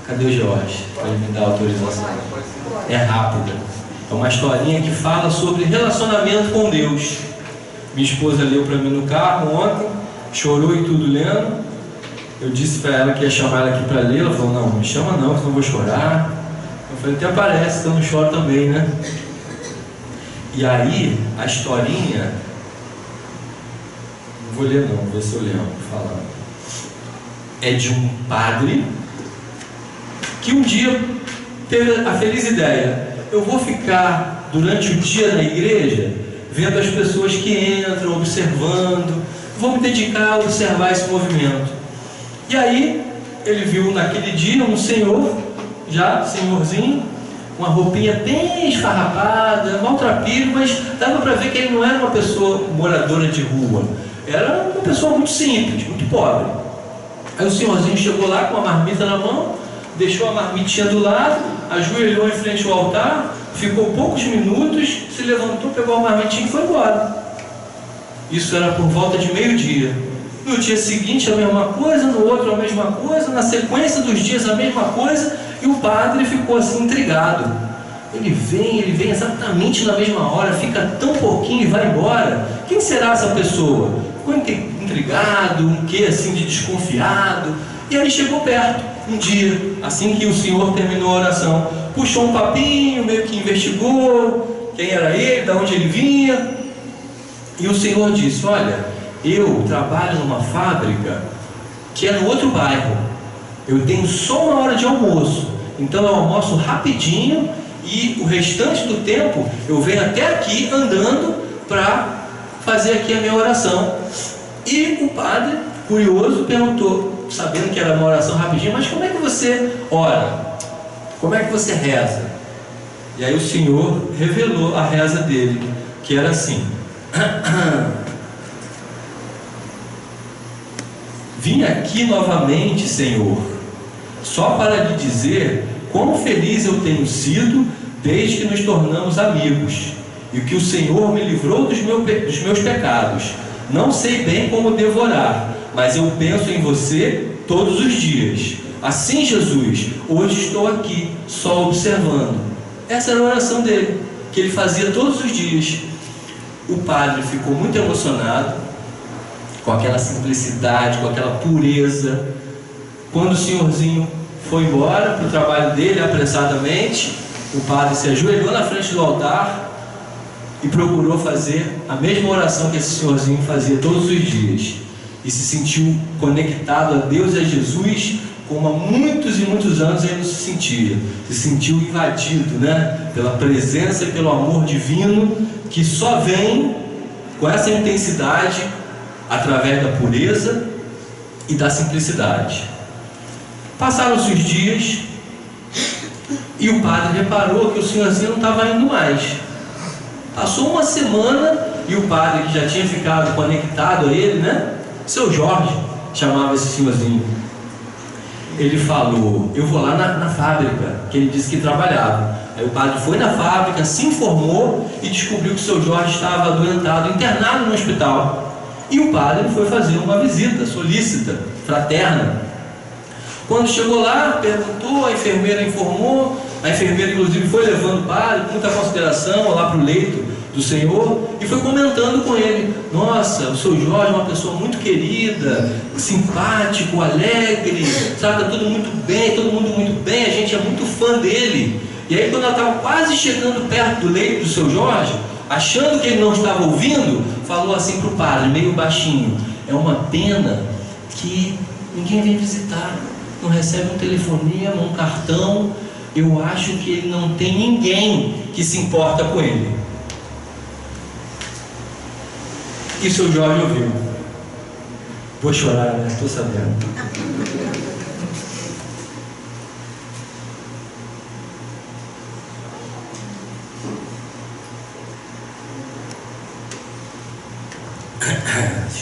Cadê o Jorge? Para ele me dar autorização. É rápida. É uma historinha que fala sobre relacionamento com Deus. Minha esposa leu para mim no carro ontem, chorou e tudo lendo. Eu disse para ela que ia chamar ela aqui para ler. Ela falou, não, me chama não, que eu não vou chorar. Eu falei, até parece que eu não choro também, né? E aí, a historinha, não vou ler não, vou ver se eu lembro falando. É de um padre que um dia teve a feliz ideia, eu vou ficar durante o dia na igreja vendo as pessoas que entram, observando, vou me dedicar a observar esse movimento. E aí ele viu naquele dia um senhor, já senhorzinho, uma roupinha bem esfarrapada, maltrapilho, mas dava para ver que ele não era uma pessoa moradora de rua, era uma pessoa muito simples, muito pobre. Aí o senhorzinho chegou lá com uma marmita na mão, deixou a marmitinha do lado, ajoelhou em frente ao altar, ficou poucos minutos, se levantou, pegou a marmitinha e foi embora. Isso era por volta de meio-dia. No dia seguinte a mesma coisa, no outro a mesma coisa, na sequência dos dias a mesma coisa, e o padre ficou assim intrigado. Ele vem exatamente na mesma hora, fica tão pouquinho e vai embora. Quem será essa pessoa? Ficou intrigado, um quê assim de desconfiado. E aí chegou perto, um dia, assim que o senhor terminou a oração, puxou um papinho, meio que investigou quem era ele, de onde ele vinha. E o senhor disse, olha, eu trabalho numa fábrica que é no outro bairro. Eu tenho só uma hora de almoço, então eu almoço rapidinho e o restante do tempo eu venho até aqui andando para fazer aqui a minha oração. E o padre, curioso, perguntou, sabendo que era uma oração rapidinho, mas como é que você ora? Como é que você reza? E aí o Senhor revelou a reza dele, que era assim: vim aqui novamente, Senhor, só para lhe dizer quão feliz eu tenho sido desde que nos tornamos amigos, e que o Senhor me livrou dos meus pecados. Não sei bem como devorar, mas eu penso em você todos os dias. Assim, Jesus, hoje estou aqui, só observando. Essa era a oração dele, que ele fazia todos os dias. O padre ficou muito emocionado com aquela simplicidade, com aquela pureza. Quando o senhorzinho foi embora para o trabalho dele apressadamente, o padre se ajoelhou na frente do altar e procurou fazer a mesma oração que esse senhorzinho fazia todos os dias, e se sentiu conectado a Deus e a Jesus, como há muitos e muitos anos ele não se sentia. Se sentiu invadido, pela presença e pelo amor divino, que só vem com essa intensidade através da pureza e da simplicidade. Passaram-se os dias e o padre reparou que o senhorzinho não estava indo mais. Passou uma semana e o padre, que já tinha ficado conectado a ele, seu Jorge, chamava esse senhorzinho. Ele falou: eu vou lá na fábrica, que ele disse que trabalhava. Aí o padre foi na fábrica, se informou e descobriu que o seu Jorge estava adoentado, internado no hospital. E o padre foi fazer uma visita solícita, fraterna. Quando chegou lá, perguntou, a enfermeira informou. A enfermeira, inclusive, foi levando o padre com muita consideração lá para o leito do Senhor e foi comentando com ele: nossa, o seu Jorge é uma pessoa muito querida, simpático, alegre, trata todo mundo muito bem, a gente é muito fã dele. E aí, quando ela estava quase chegando perto do leito do seu Jorge, achando que ele não estava ouvindo, falou assim para o padre, meio baixinho: é uma pena que ninguém vem visitar, não recebe um telefonema, um cartão. Eu acho que ele não tem ninguém que se importa com ele. E o seu Jorge ouviu. Vou chorar, estou sabendo.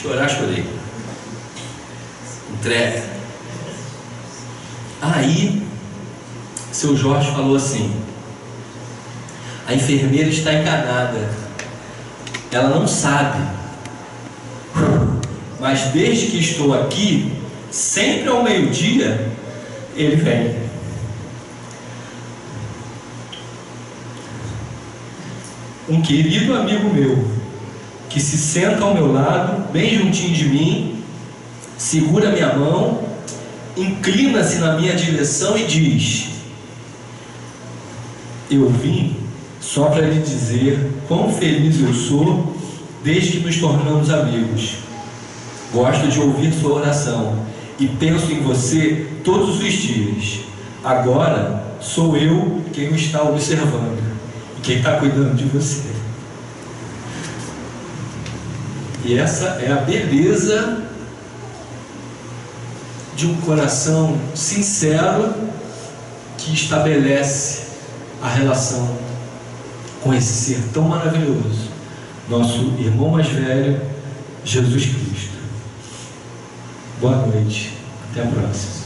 Chorar, chorei. Entrega. Aí seu Jorge falou assim: a enfermeira está enganada, ela não sabe, mas desde que estou aqui, sempre ao meio-dia, ele vem. Um querido amigo meu, que se senta ao meu lado, bem juntinho de mim, segura minha mão, inclina-se na minha direção e diz: eu vim só para lhe dizer quão feliz eu sou desde que nos tornamos amigos. Gosto de ouvir sua oração e penso em você todos os dias. Agora sou eu quem o está observando e quem está cuidando de você. E essa é a beleza de um coração sincero que estabelece a relação com esse ser tão maravilhoso, nosso irmão mais velho, Jesus Cristo. Boa noite, até a próxima.